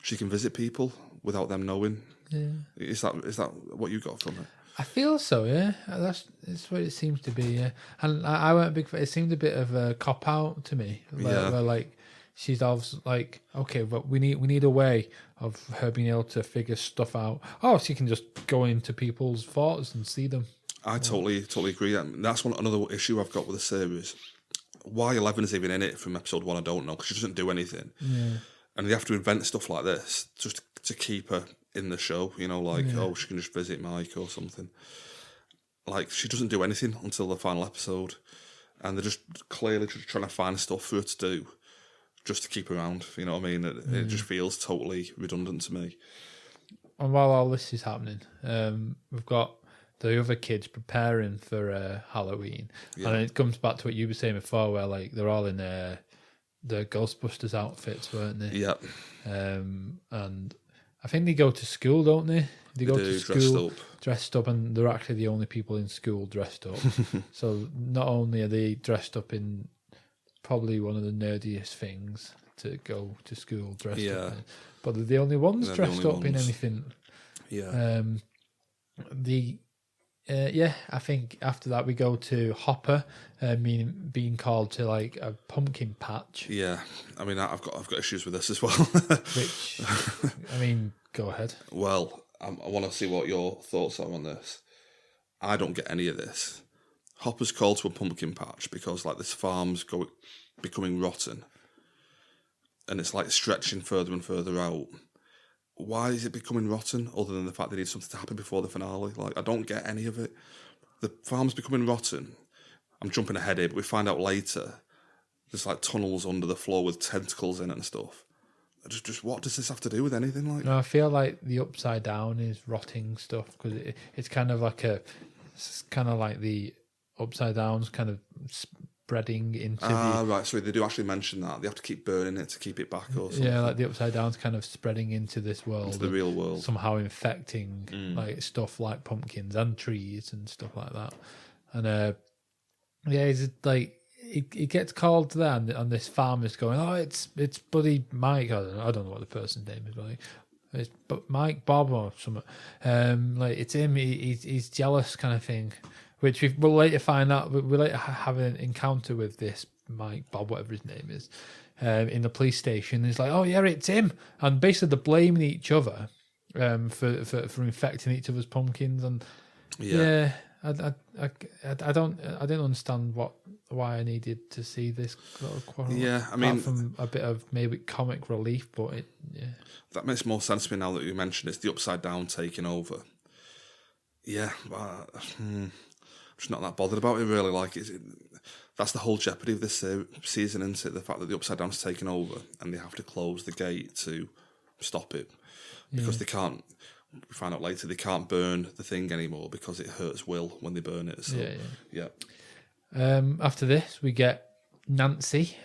she can visit people without them knowing. Yeah. Is that what you got from it? I feel so, yeah. That's what it seems to be, yeah. And I weren't a big fan. It seemed a bit of a cop out to me, where like she's obviously like, okay, but we need a way of her being able to figure stuff out. Oh, she can just go into people's thoughts and see them. I totally agree. That's another issue I've got with the series. Why 11 is even in it from episode 1, I don't know, because she doesn't do anything. Yeah. And they have to invent stuff like this just to keep her in the show, oh, she can just visit Mike or something. Like, she doesn't do anything until the final episode, and they're just clearly just trying to find stuff for her to do just to keep her around, you know what I mean? It just feels totally redundant to me. And while all this is happening, we've got the other kids preparing for Halloween, and it comes back to what you were saying before, where like they're all in the Ghostbusters outfits, weren't they? Yeah. And I think they go to school, don't they? They go to school dressed up, and they're actually the only people in school dressed up. So not only are they dressed up in probably one of the nerdiest things to go to school dressed up in, but they're the only ones dressed up in anything. Yeah. I think after that we go to Hopper, being called to like a pumpkin patch. Yeah, I mean I've got issues with this as well. Which, I mean, go ahead. Well, I want to see what your thoughts are on this. I don't get any of this. Hopper's called to a pumpkin patch because like this farm's becoming rotten, and it's like stretching further and further out. Why is it becoming rotten, other than the fact they need something to happen before the finale? Like, I don't get any of it. The farm's becoming rotten. I'm jumping ahead here, but we find out later there's like tunnels under the floor with tentacles in it and stuff. Just what does this have to do with anything? Like, no, I feel like the Upside Down is rotting stuff because it's kind of like the Upside Down's kind of spreading into right. So they do actually mention that they have to keep burning it to keep it back, or something. Yeah, like the Upside Down's kind of spreading into this world, into the real world, somehow infecting like stuff like pumpkins and trees and stuff like that. And he's like he gets called there, and this farmer's going, "Oh, it's buddy Mike." I don't know what the person's name is, like it's Mike Bob or something. Like it's him. He's jealous, kind of thing. Which we'll later find out. We'll later have an encounter with this Mike Bob, whatever his name is, in the police station. He's like, "Oh yeah, it's him," and basically they're blaming each other for infecting each other's pumpkins. And I didn't understand why I needed to see this little quarrel. Yeah, I mean, from a bit of maybe comic relief, but that makes more sense to me now that you mentioned it's the Upside Down taking over. Yeah, I'm just not that bothered about it really. Like, that's the whole jeopardy of this season, isn't it? The fact that the Upside Down's taken over and they have to close the gate to stop it because they can't. We find out later they can't burn the thing anymore because it hurts Will when they burn it. So, yeah. After this, we get Nancy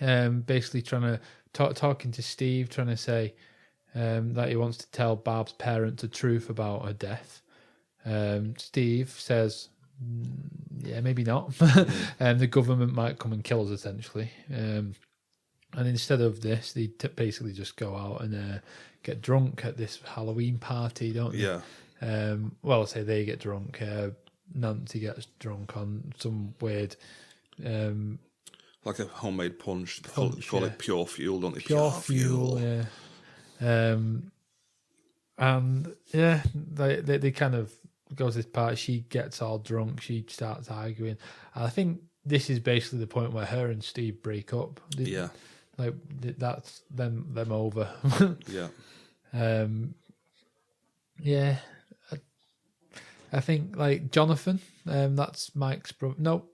basically trying to talking to Steve, trying to say that he wants to tell Barb's parents the truth about her death. Steve says, "Yeah, maybe not." The government might come and kill us, essentially. And instead of this, they basically just go out and get drunk at this Halloween party, don't they? Yeah. Well, I'll say they get drunk. Nancy gets drunk on some weird... like a homemade punch. Call it pure fuel, don't they? Pure fuel, yeah. And, yeah, they kind of go to this party. She gets all drunk. She starts arguing. And I think this is basically the point where her and Steve break up. Like, that's them over. Yeah. Yeah. I think, like, Jonathan, that's Mike's brother. No,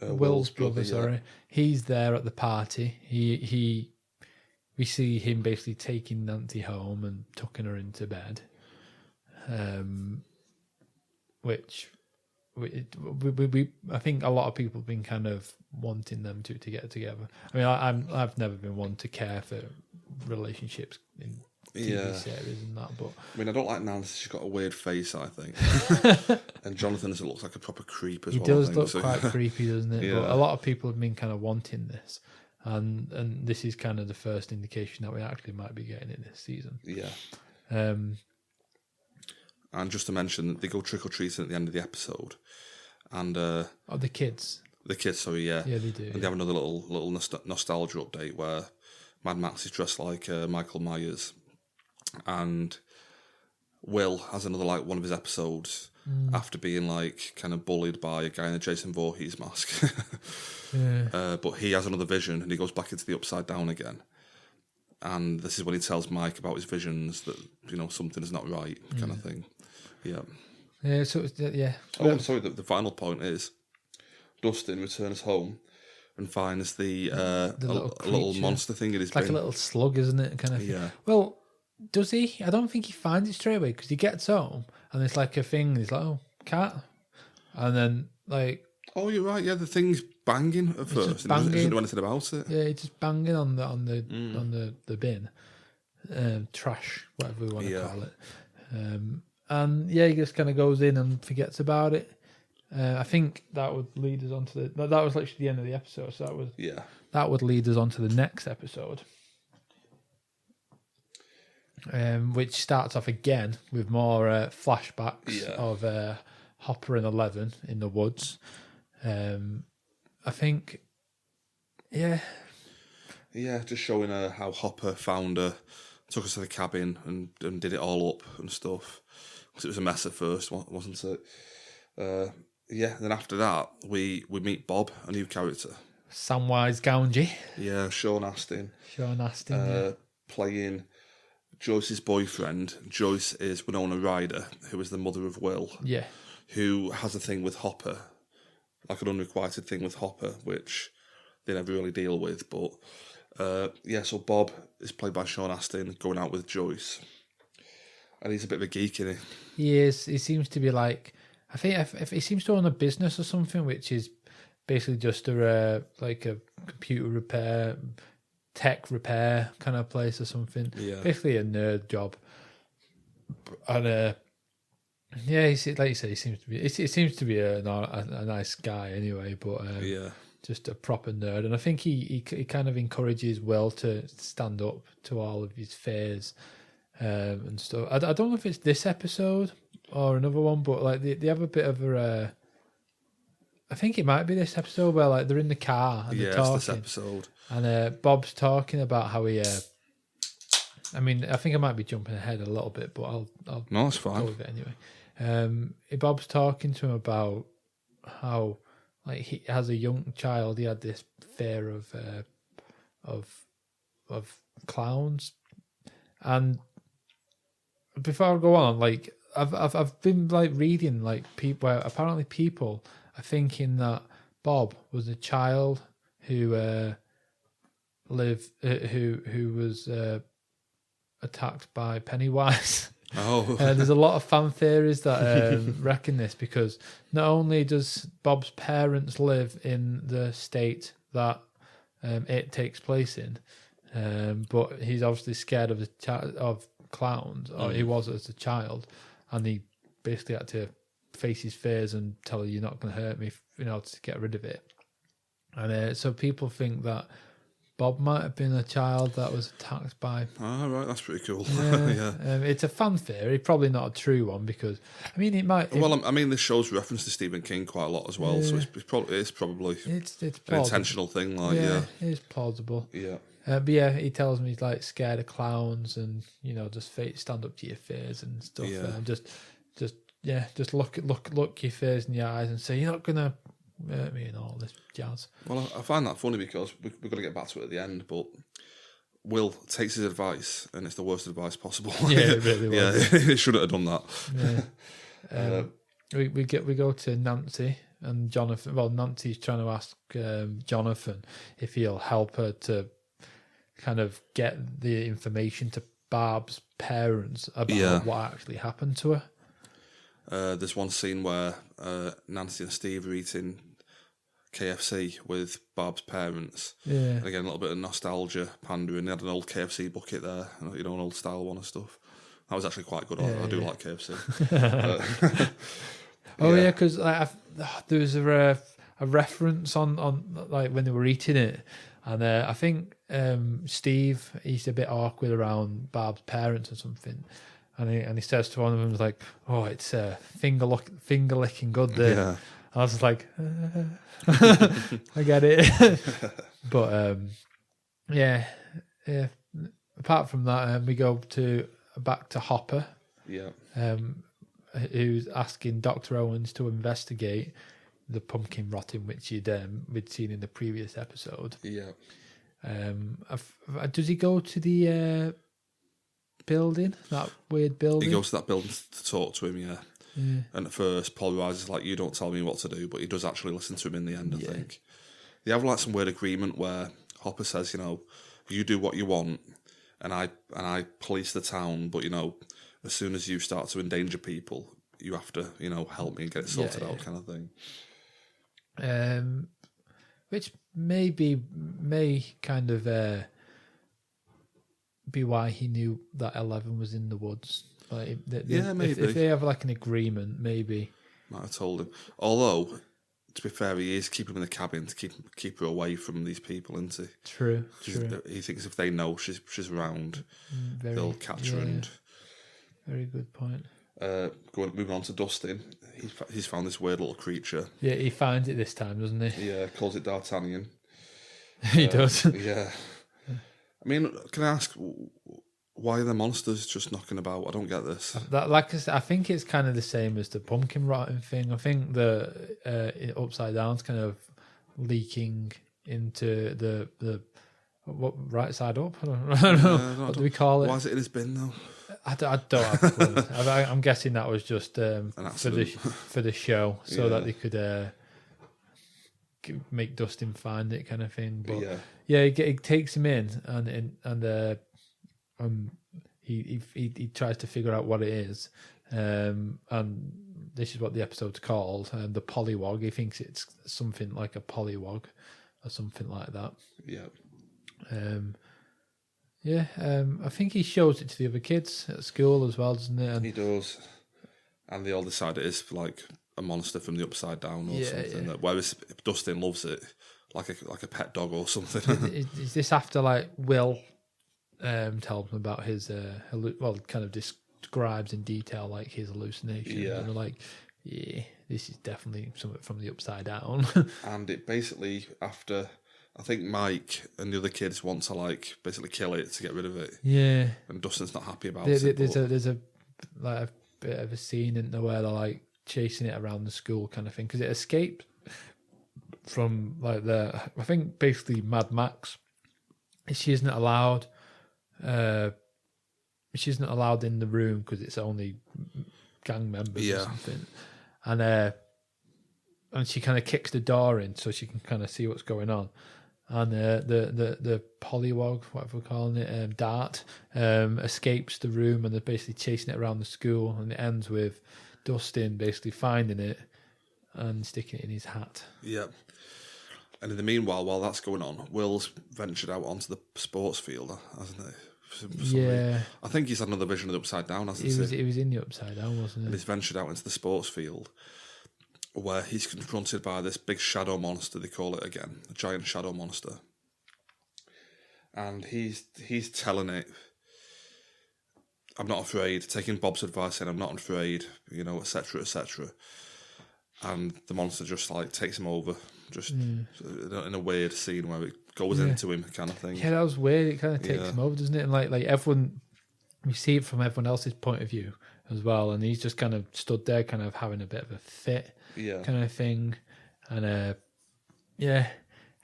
Will's brother, sorry. He's there at the party. We see him basically taking Nancy home and tucking her into bed. Which I think a lot of people have been kind of wanting them to get together. I mean, I've never been one to care for relationships in TV series and that, but I mean, I don't like Nancy. She's got a weird face, I think. And Jonathan looks like a proper creep as well. He does look quite creepy, doesn't it? Yeah. But a lot of people have been kind of wanting this, and this is kind of the first indication that we actually might be getting it this season. Yeah. And just to mention, they go trick-or-treating at the end of the episode. And the kids. The kids, sorry, yeah. Yeah, they do. And they have another little nostalgia update where Mad Max is dressed like Michael Myers. And Will has another, like, one of his episodes after being, like, kind of bullied by a guy in a Jason Voorhees mask. But he has another vision and he goes back into the Upside Down again. And this is when he tells Mike about his visions that, something is not right, kind of thing. Yeah. Yeah, so, yeah. Oh, I'm sorry, the final point is Dustin returns home and finds the little monster thing in his bin. Like a little slug, isn't it? Kind of. Yeah. Well, does he? I don't think he finds it straight away because he gets home and it's like a thing. He's like, "Oh, cat," and then like Oh, you're right. Yeah, the thing's banging at first, and he doesn't do anything about it. Yeah, it's just banging on the bin, trash, whatever we want to call it. And yeah, he just kind of goes in and forgets about it. I think that would lead us on to that was literally the end of the episode. So that would lead us on to the next episode, which starts off again with more flashbacks of Hopper and Eleven in the woods. I think, just showing her how Hopper found her, took us to the cabin and did it all up and stuff. Because it was a mess at first, wasn't it? Then after that, we meet Bob, a new character. Samwise Gamgee. Yeah, Sean Astin. Playing Joyce's boyfriend. Joyce is Winona Ryder, who is the mother of Will. Yeah. Who has a thing with Hopper, like an unrequited thing with Hopper, which they never really deal with. But so Bob is played by Sean Astin, going out with Joyce, and he's a bit of a geek, isn't he? He is. He seems to be like, I think if he seems to own a business or something, which is basically just a computer repair, tech repair kind of place or something. Yeah. Basically a nerd job. And he seems to be. It seems to be a nice guy anyway, but just a proper nerd. And I think he kind of encourages Will to stand up to all of his fears and stuff. I don't know if it's this episode or another one, but like they have a bit of a. I think it might be this episode where like they're in the car and they're talking. It's this episode. And Bob's talking about how he. I mean, I think I might be jumping ahead a little bit, but I'll no, it's fine. Go with it anyway. Bob's talking to him about how, like, he as a young child, he had this fear of clowns, and before I go on, like, I've been like reading like people where apparently people are thinking that Bob was a child who who was attacked by Pennywise. Oh, there's a lot of fan theories that reckon this, because not only does Bob's parents live in the state that it takes place in, but he's obviously scared of clowns, or he was as a child, and he basically had to face his fears and tell her, "You're not going to hurt me," to get rid of it. And so people think that Bob might have been a child that was attacked by. Oh, right, that's pretty cool. Yeah. It's a fan theory, probably not a true one, because I mean it might. Well, I mean, this show's reference to Stephen King quite a lot as well, so it's probably it's an intentional thing. Like, it's plausible. Yeah. But yeah, he tells me he's like scared of clowns, and just stand up to your fears and stuff. Yeah. Just look your fears in your eyes and say, "You're not gonna hurt me," and all this jazz. Well, I find that funny because we're going to get back to it at the end, but Will takes his advice, and it's the worst advice possible. Yeah, it really was. Yeah, he shouldn't have done Yeah. that. We go to Nancy and Jonathan. Well, Nancy's trying to ask Jonathan if he'll help her to kind of get the information to Barb's parents about what actually happened to her. There's one scene where Nancy and Steve are eating KFC with Barb's parents. Yeah. And again, a little bit of nostalgia pandering. They had an old KFC bucket there, an old style one and stuff. That was actually quite good. I do like KFC. Because there was a reference on like when they were eating it, and I think Steve, he's a bit awkward around Barb's parents or something. And he says to one of them, like, "Oh, it's finger licking good there." Yeah. I was just like, I get it. But apart from that, we go back to Hopper. Yeah. Who's asking Dr. Owens to investigate the pumpkin rotting, which we'd seen in the previous episode. Yeah. Does he go to the building, that weird building? He goes to that building to talk to him, yeah. And at first, Paul Rise is like, "You don't tell me what to do," but he does actually listen to him in the end, I think. They have like some weird agreement where Hopper says, "You do what you want, and I police the town, but as soon as you start to endanger people, you have to, help me and get it sorted out," kind of thing. Which may kind of be why he knew that 11 was in the woods. Like, maybe if they have like an agreement, maybe might have told him. Although, to be fair, he is keeping him in the cabin to keep her away from these people, isn't he? True. He thinks if they know she's around, they'll catch her. And very good point. Moving on to Dustin, he's found this weird little creature. Yeah, he finds it this time, doesn't he? Yeah, calls it D'Artagnan. He does. Yeah. I mean, can I ask, why are the monsters just knocking about? I don't get this. Like I said, I think it's kind of the same as the pumpkin rotting thing. I think the upside down's kind of leaking into the what, right side up. I don't know. What do we call it? Why is it in his bin though? I don't have a clue. I'm guessing that was just for the show, so that they could make Dustin find it, kind of thing. But it takes him in, and he tries to figure out what it is, and this is what the episode's called, the pollywog. He thinks it's something like a pollywog or something like that. I think he shows it to the other kids at school as well, doesn't it? And he does, and they all decide it is like a monster from the upside down or something. Yeah. Whereas Dustin loves it like a pet dog or something. Is this after like Will tells him about his kind of describes in detail like his hallucination? Yeah, and they're like, yeah, this is definitely something from the upside down. And it basically, after, I think Mike and the other kids want to like basically kill it to get rid of it. Yeah, and Dustin's not happy about it. There's a bit of a scene in there where they're like chasing it around the school, kind of thing, because it escaped from like I think basically Mad Max. She isn't allowed. She isn't allowed in the room because it's only gang members or something, and she kind of kicks the door in so she can kind of see what's going on. And the pollywog, whatever we're calling it, Dart, escapes the room, and they're basically chasing it around the school, and it ends with Dustin basically finding it and sticking it in his hat. Yeah. And in the meanwhile, while that's going on, Will's ventured out onto the sports field, hasn't he? Yeah. I think he's had another vision of the upside down, hasn't he? He was in the upside down, wasn't he? And he's ventured out into the sports field, where he's confronted by this big shadow monster, they call it again, a giant shadow monster. And he's telling it, I'm not afraid, taking Bob's advice, saying I'm not afraid, etc., etc. And the monster just like takes him over, just in a weird scene where it goes into him, kind of thing. Yeah, that was weird. It kind of takes him over, doesn't it? And like everyone, we see it from everyone else's point of view as well, and he's just kind of stood there, kind of having a bit of a fit, kind of thing. And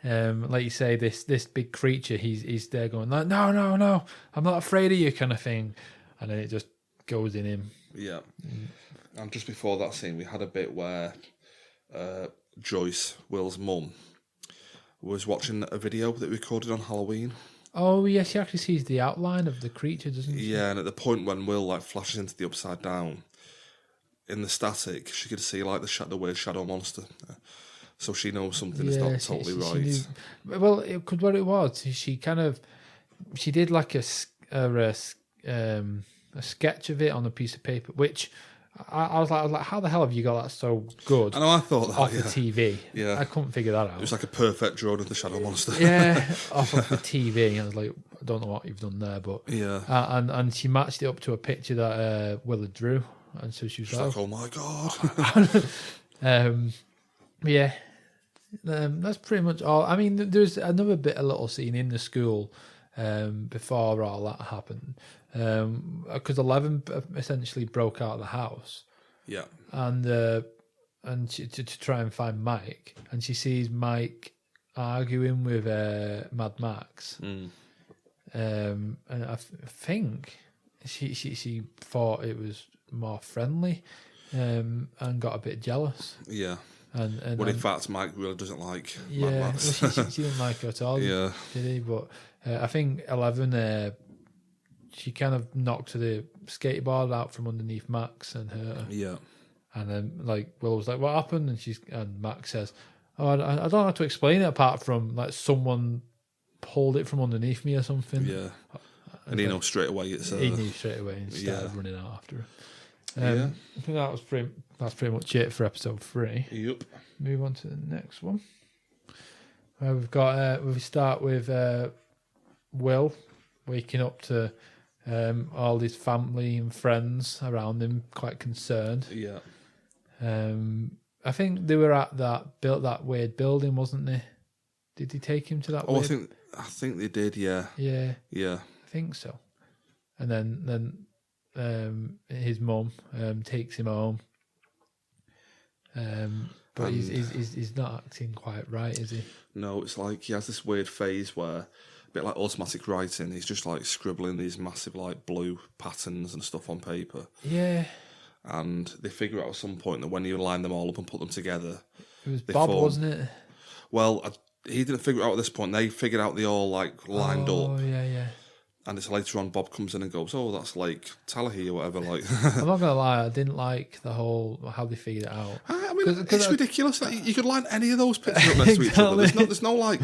like you say, this big creature, he's there going like, no, I'm not afraid of you, kind of thing. And then it just goes in him. Yeah. And just before that scene, we had a bit where Joyce, Will's mum, was watching a video that we recorded on Halloween. Oh, yeah, she actually sees the outline of the creature, doesn't she? Yeah, and at the point when Will like flashes into the upside down, in the static, she could see like the weird shadow monster. So she knows something is not totally right. She knew, well, because what it was, she did like a sketch of it on a piece of paper, which I was like, how the hell have you got that so good? I know, I thought that off the TV. Yeah, I couldn't figure that out. It was like a perfect drawing of the shadow monster. Yeah, off of the TV. I was like, I don't know what you've done there, but and she matched it up to a picture that Willa drew, and so she was like, oh my god. That's pretty much all. I mean, there's a little scene in the school before all that happened, because 11 essentially broke out of the house, and she, to try and find Mike, and she sees Mike arguing with Mad Max, and I think she thought it was more friendly, and got a bit jealous. Yeah. And in fact, Mike really doesn't like Mad Max. Well, she didn't like her at all, did he? But I think 11, she kind of knocked the skateboard out from underneath Max and her. Yeah. And then, like, Will was like, what happened? And Max says, I don't know how to explain it apart from like someone pulled it from underneath me or something. Yeah. And he knows straight away it's... he knew straight away and started running out after it. Yeah. I think that's pretty much it for episode 3. Yep. Move on to the next one. We've got we start with Will waking up to all his family and friends around him, quite concerned. Yeah. I think they were at that weird building, wasn't they? Did he take him to that? Oh, I think they did. Yeah. Yeah. Yeah. I think so. And then his mum takes him home. But he's not acting quite right, is he? No, it's like he has this weird phase where, a bit like automatic writing, he's just like scribbling these massive like blue patterns and stuff on paper. Yeah. And they figure out at some point that when you line them all up and put them together... It was Bob, wasn't it? Well, he didn't figure it out at this point. They figured out they all like lined up. Oh, yeah. And it's later on Bob comes in and goes, oh, that's like Tallahassee or whatever. Like, I'm not going to lie, I didn't like the whole, how they figured it out. I mean, it's ridiculous that you could line any of those pictures up next to each other. There's no like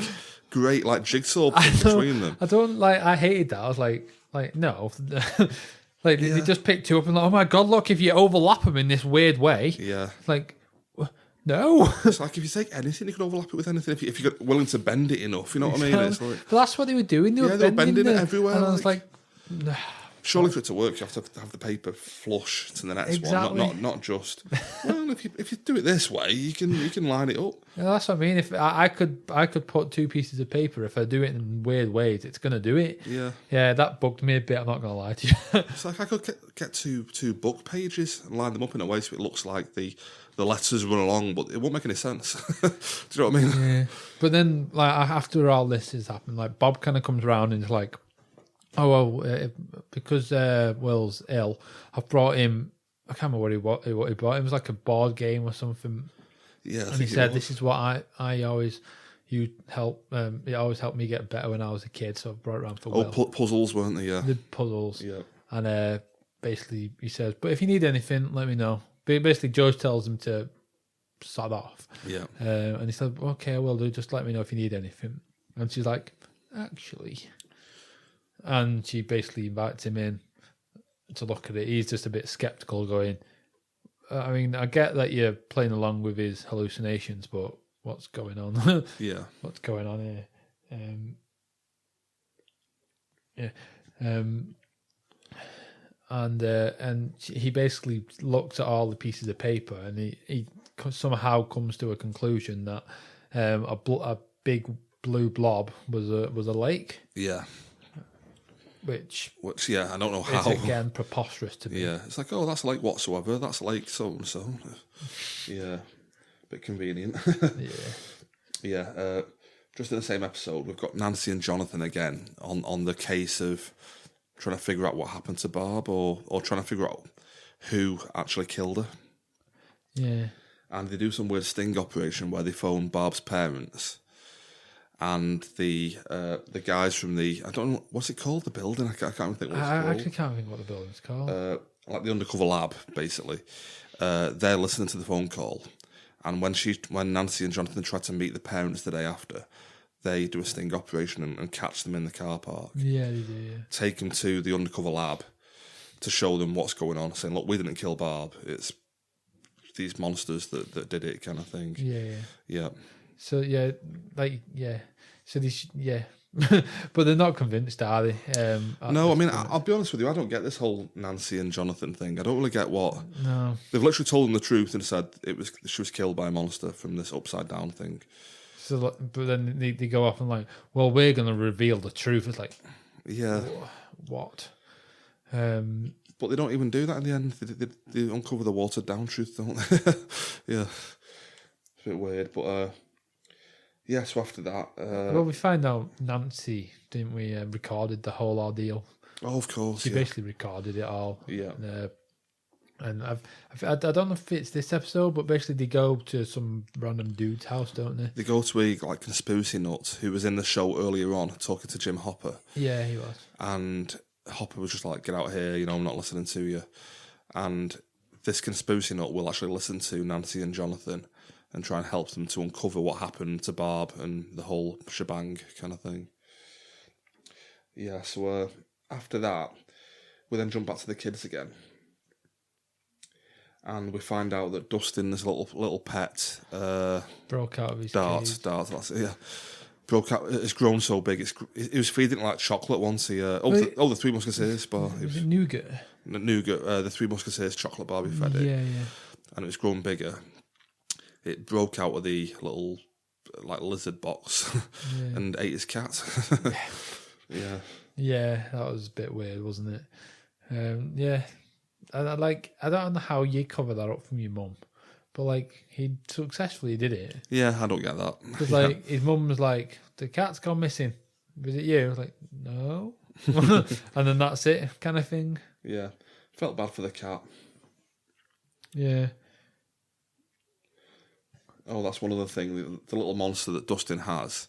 great like jigsaw between them. I hated that. I was like no. Like, they just picked two up and like, oh my God, look, if you overlap them in this weird way. Yeah. Like, no. It's like if you take anything, you can overlap it with anything. If you're willing to bend it enough, you know what I mean? It's like, but that's what they were doing. They were bending it everywhere. And I was like, nah. Surely for it to work, you have to have the paper flush to the next one, not just. Well, if you do it this way, you can line it up. Yeah, that's what I mean. If I could put two pieces of paper. If I do it in weird ways, it's gonna do it. Yeah, yeah, that bugged me a bit. I'm not gonna lie to you. It's like I could get two book pages and line them up in a way so it looks like the letters run along, but it won't make any sense. Do you know what I mean? Yeah. But then, like after all this has happened, like Bob kind of comes around and is like, oh well, because Will's ill, I've brought him. I can't remember what he brought. It was like a board game or something. Yeah, and he said, "This is what I always it always helped me get better when I was a kid." So I brought it around for Will. Puzzles, weren't they? Yeah, the puzzles. Yeah, and basically he says, "But if you need anything, let me know." But basically, George tells him to sod off. Yeah, and he said, "Okay, I will do. Just let me know if you need anything." And she's like, "Actually." And she basically invites him in to look at it. He's just a bit skeptical, going, I mean, I get that you're playing along with his hallucinations, but what's going on? Yeah. What's going on here? And he basically looks at all the pieces of paper and he somehow comes to a conclusion that a big blue blob was a lake. Yeah. Which I don't know how. Is again preposterous to me. Yeah, it's like, oh, that's like whatsoever. That's like so and so. Yeah, bit convenient. Yeah. Just in the same episode, we've got Nancy and Jonathan again on the case of trying to figure out what happened to Barb, or trying to figure out who actually killed her. Yeah, and they do some weird sting operation where they phone Barb's parents. And the guys from the, I don't know, what's it called? The building? I can't even think what it's called. I actually can't think what the building's called. Like the undercover lab, basically. They're listening to the phone call. And when Nancy and Jonathan try to meet the parents the day after, they do a sting operation and catch them in the car park. Yeah, they do, yeah. Take them to the undercover lab to show them what's going on, saying, look, we didn't kill Barb. It's these monsters that did it, kind of thing. Yeah. So, So but they're not convinced, are they? No, I mean, I'll be honest with you, I don't get this whole Nancy and Jonathan thing. I don't really get what... No. They've literally told them the truth and said she was killed by a monster from this upside down thing. So, but then they go off and like, well, we're going to reveal the truth. It's like... Yeah. What? But they don't even do that in the end. They uncover the watered down truth, don't they? Yeah. It's a bit weird, but... Yeah, so after that... well, we find out Nancy, didn't we, recorded the whole ordeal. Oh, of course, She basically recorded it all. Yeah. And I don't know if it's this episode, but basically they go to some random dude's house, don't they? They go to a conspiracy nut who was in the show earlier on talking to Jim Hopper. Yeah, he was. And Hopper was just like, get out of here, I'm not listening to you. And this conspiracy nut will actually listen to Nancy and Jonathan and try and help them to uncover what happened to Barb and the whole shebang kind of thing. Yeah, so after that, we then jump back to the kids again. And we find out that Dustin, this little pet, broke out of his Dart, that's it, yeah. Broke out. It's grown so big. He was feeding it like chocolate once. The Three Musketeers bar. Was it nougat? Nougat. The Three Musketeers chocolate bar. We fed it. Yeah. And it was growing bigger. It broke out of the little like lizard box and ate his cat. Yeah. Yeah, that was a bit weird, wasn't it? Yeah. I don't know how you cover that up from your mum, but like he successfully did it. Yeah, I don't get that. Because like his mum was like, "The cat's gone missing. Was it you?" I was like, "No," and then that's it, kind of thing. Yeah, felt bad for the cat. Yeah. Oh, that's one other thing. The little monster that Dustin has.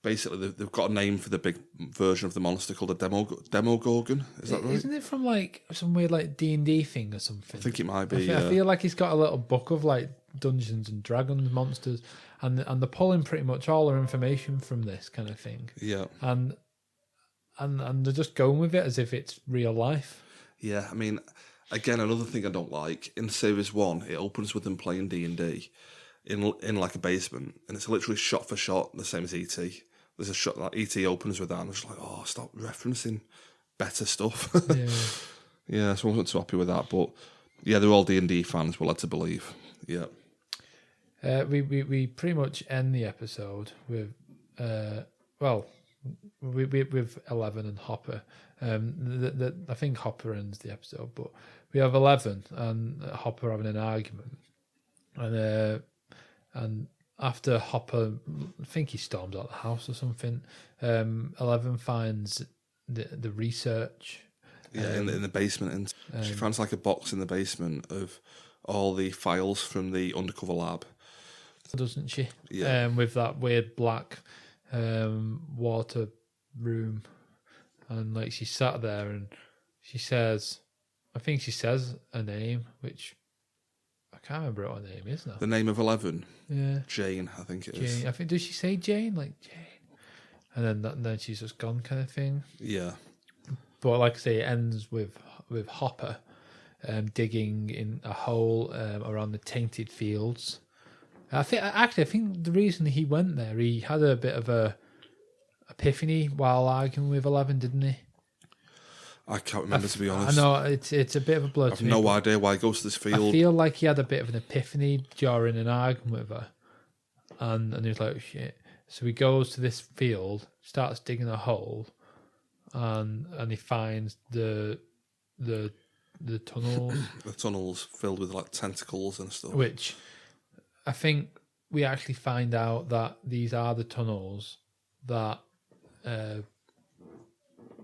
Basically, they've got a name for the big version of the monster called a Demogorgon. Is that right? Isn't it from like some weird like D&D thing or something? I think it might be. I feel like he's got a little book of like Dungeons and Dragons monsters, and they're pulling pretty much all their information from this kind of thing. Yeah. And they're just going with it as if it's real life. Yeah, I mean, again, another thing I don't like in Series 1, it opens with them playing D&D in like a basement, and it's literally shot for shot the same as E.T. There's a shot like E.T. opens with that, and I'm just like, oh, stop referencing better stuff. Yeah, so I wasn't too happy with that, but yeah, they're all D&D fans, we're led to believe. Yeah. We pretty much end the episode with with 11 and Hopper. I think Hopper ends the episode, but we have 11 and Hopper having an argument, and after Hopper, I think he storms out the house or something. 11 finds the research. Yeah, in the basement, and she finds like a box in the basement of all the files from the undercover lab, doesn't she? Yeah. With that weird black water room, and like she sat there and she says a name which I can't remember what her name is now. The name of 11. Yeah. Jane, I think it is. Jane. I think, does she say Jane? Like Jane. And then she's just gone kind of thing. Yeah. But like I say, it ends with Hopper digging in a hole around the tainted fields. I think the reason he went there, he had a bit of a epiphany while arguing with 11, didn't he? I can't remember, to be honest. I know, it's a bit of a blur to me. I have no idea why he goes to this field. I feel like he had a bit of an epiphany during an argument with her. And he was like, oh, shit. So he goes to this field, starts digging a hole, and he finds the tunnels. The tunnels filled with like tentacles and stuff. Which I think we actually find out that these are the tunnels that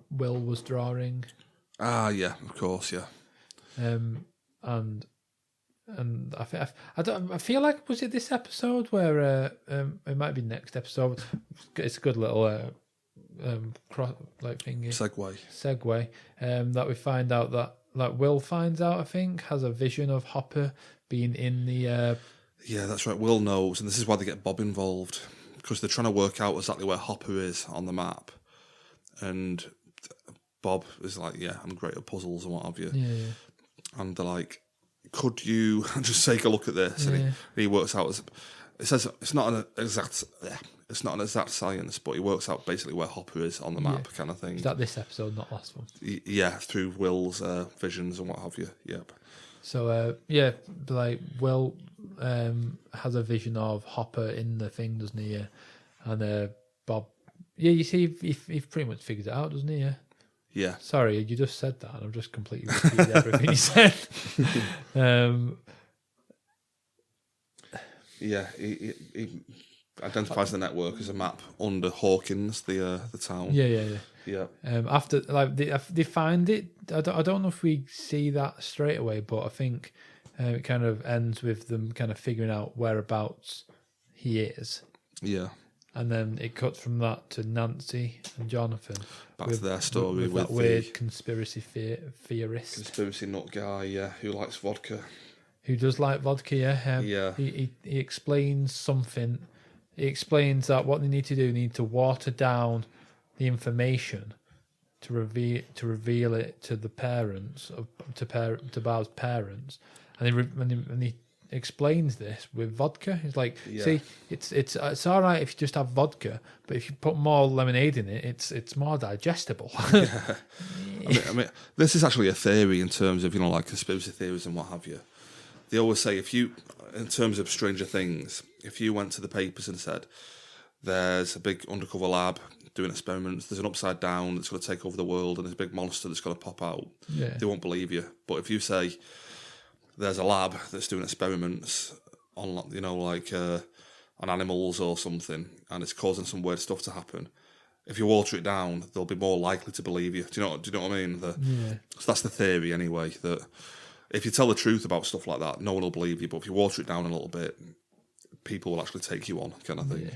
Will was drawing. Ah, yeah, of course, yeah. And I feel like, was it this episode where it might be next episode? It's a good little segue that we find out that Will finds out, I think, has a vision of Hopper being in the. Yeah, that's right. Will knows, and this is why they get Bob involved, because they're trying to work out exactly where Hopper is on the map, and Bob is like, "Yeah, I'm great at puzzles and what have you." Yeah. And they're like, "Could you just take a look at this?" And he works out it says it's not an exact science, but he works out basically where Hopper is on the map, kind of thing. Is that this episode, not last one? Yeah, through Will's visions and what have you. Yep. So like Will has a vision of Hopper in the thing, doesn't he? Yeah. And Bob, you see, he pretty much figures it out, doesn't he? Yeah. Yeah. Sorry, you just said that, and I've just completely repeated everything you said. Yeah, he identifies the network as a map under Hawkins, the town. Yeah. After they find it, I don't know if we see that straight away, but I think it kind of ends with them kind of figuring out whereabouts he is. Yeah. And then it cuts from that to Nancy and Jonathan. Back to their story with that weird conspiracy theorist. Conspiracy nut guy, who likes vodka. who does like vodka. Yeah, He explains something. He explains that what they need to do, they need to water down the information to reveal it to the parents to Barb's parents, and he explains this with vodka. He's like, see, it's all right if you just have vodka, but if you put more lemonade in it, it's more digestible. I mean, this is actually a theory in terms of, like conspiracy theories and what have you. They always say, if you, in terms of Stranger Things, if you went to the papers and said, there's a big undercover lab doing experiments, there's an upside down that's going to take over the world, and there's a big monster that's going to pop out, they won't believe you. But if you say, there's a lab that's doing experiments on, on animals or something, and it's causing some weird stuff to happen, if you water it down, they'll be more likely to believe you. Do you know what I mean? So that's the theory anyway, that if you tell the truth about stuff like that, no one will believe you, but if you water it down a little bit, people will actually take you on, kind of thing.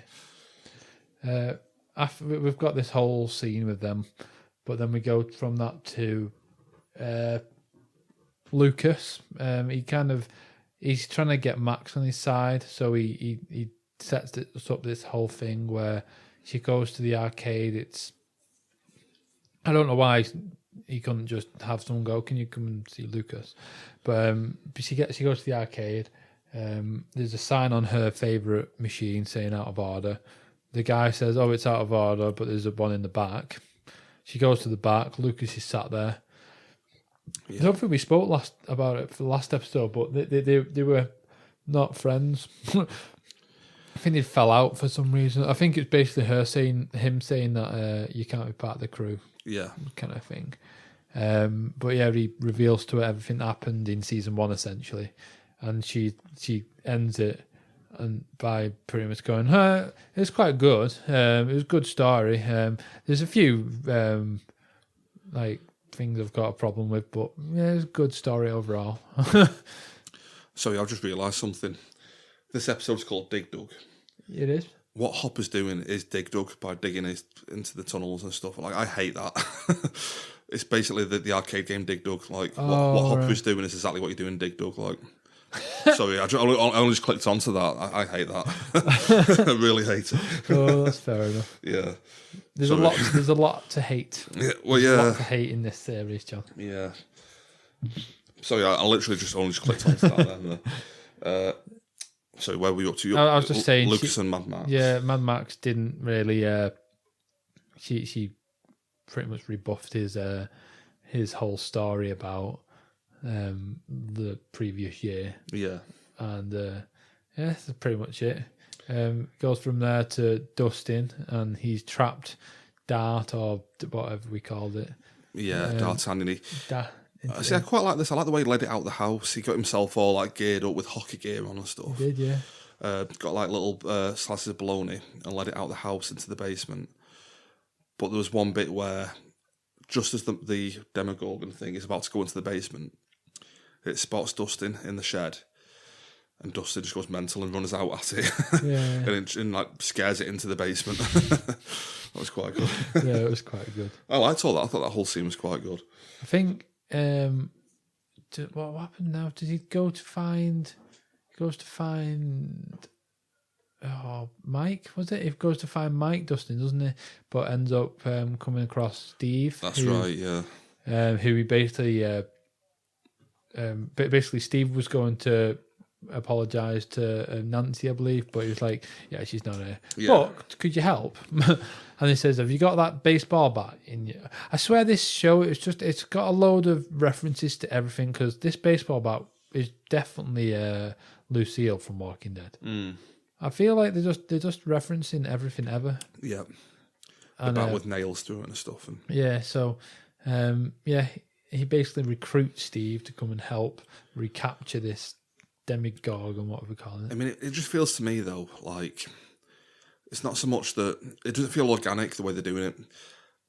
We've got this whole scene with them, but then we go from that to Lucas. He's trying to get Max on his side, so he sets up this whole thing where she goes to the arcade. I don't know why he couldn't just have someone go, can you come and see Lucas? But she goes to the arcade. There's a sign on her favourite machine saying out of order. The guy says, oh, it's out of order, but there's one in the back. She goes to the back. Lucas is sat there. I don't think we spoke about it for the last episode, but they were not friends. I think they fell out for some reason. I think it's basically him saying that you can't be part of the crew. Yeah. Kind of thing. But yeah, he reveals to her everything that happened in season 1, essentially. And she ends it and by pretty much going, it's quite good. It was a good story. There's a few things I've got a problem with, but yeah, it's a good story overall. Sorry, I've just realised something. This episode's called Dig Dug. It is. What Hopper's doing is Dig Dug by digging into the tunnels and stuff. I hate that. It's basically the arcade game Dig Dug. What Hopper's doing is exactly what you do in Dig Dug. Sorry, I only just clicked onto that. I hate that. I really hate it. Oh, that's fair enough. Yeah. There's a lot to hate. Yeah, There's a lot to hate in this series, John. Yeah. Sorry, I literally only just clicked onto that then. So where were we up to? I was just saying, Lucas and Mad Max. Yeah, Mad Max didn't really. She pretty much rebuffed his whole story about the previous year. Yeah, and that's pretty much it. Goes from there to Dustin, and he's trapped Dart or whatever we called it. Yeah, D'Artagnan. See, I quite like this. I like the way he led it out the house. He got himself all geared up with hockey gear on and stuff. He did, yeah. Got little slices of bologna and led it out the house into the basement. But there was one bit where, just as the Demogorgon thing is about to go into the basement, it spots Dustin in the shed, and Dustin just goes mental and runs out at it, and scares it into the basement. That was quite good. Yeah, it was quite good. I liked all that. I thought that whole scene was quite good. I think. What happened now? Does he go to find? He goes to find. Oh, Mike, was it? He goes to find Mike, Dustin, doesn't he? But ends up coming across Steve. That's right, yeah. Who he basically, Steve was going to apologise to Nancy, I believe, but he was like, "Yeah, she's not here. Yeah. But could you help?" And he says, "Have you got that baseball bat in you?" I swear, this show it's got a load of references to everything, because this baseball bat is definitely Lucille from Walking Dead. I feel like they're just referencing everything ever. Yeah, the bat with nails through it and stuff. And yeah, so he basically recruits Steve to come and help recapture this demigorgon, what are we calling it? I mean, it just feels to me though like it's not so much that it doesn't feel organic the way they're doing it.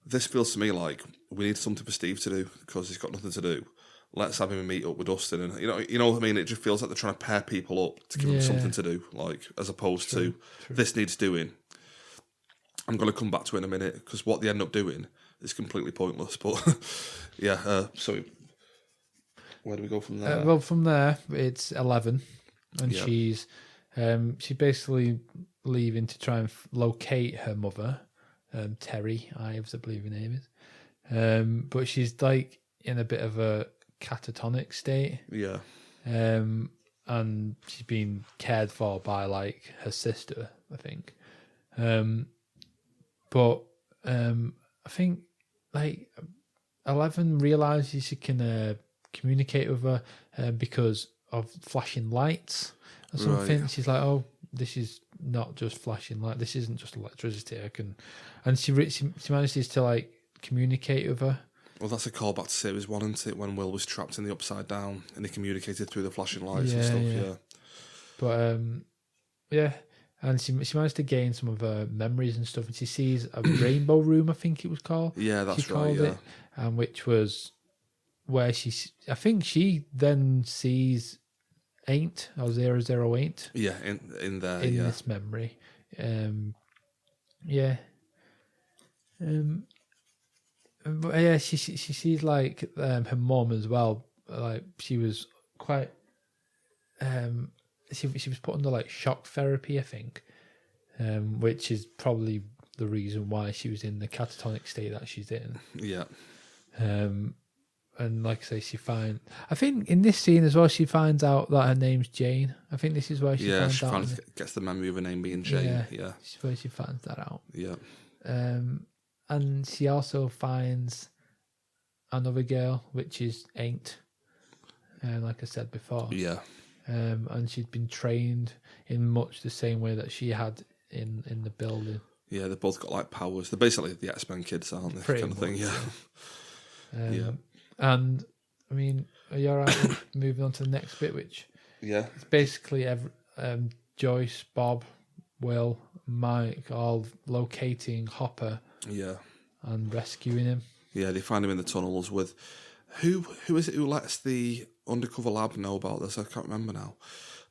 This feels to me like we need something for Steve to do because he's got nothing to do. Let's have him meet up with Dustin, and you know what I mean. It just feels like they're trying to pair people up to give them something to do, as opposed to this needs doing. I'm going to come back to it in a minute because what they end up doing is completely pointless. But sorry. Where do we go from there? Well, from there, it's 11, and she's basically leaving to try and locate her mother, Terry Ives, I believe her name is. But she's like in a bit of a catatonic state. Yeah. And she's been cared for by like her sister, I think. But I think like 11 realizes she can communicate with her because of flashing lights or something. Right. She's like, oh, this is not just flashing light. This isn't just electricity. I can, and she manages to like communicate with her. Well, that's a callback to series 1, isn't it? When Will was trapped in the Upside Down and he communicated through the flashing lights and stuff. Yeah. But yeah, and she managed to gain some of her memories and stuff, and she sees a rainbow room, I think it was called. Yeah, that's she called right. Yeah, it, which was where I think she then sees 8 or 008. Yeah, in there. In this memory, yeah. But yeah, she sees like her mom as well. Like she was quite, she was put under like shock therapy, I think, which is probably the reason why she was in the catatonic state that she's in. Yeah. And like I say, I think in this scene as well, she finds out that her name's Jane. I think this is where she finds out. Yeah, she gets the memory of her name being Jane. Yeah. This is where she finds that out. Yeah. And she also finds another girl, which is Ain't, like I said before. Yeah. And she'd been trained in much the same way that she had in the building. Yeah, they've both got like powers. They're basically the X-Men kids, aren't they? Pretty kind of much, thing, yeah. Yeah. And I mean, are you all right with moving on to the next bit, which it's basically Joyce, Bob, Will, Mike all locating Hopper. Yeah. And rescuing him. Yeah, they find him in the tunnels with who is it who lets the undercover lab know about this? I can't remember now.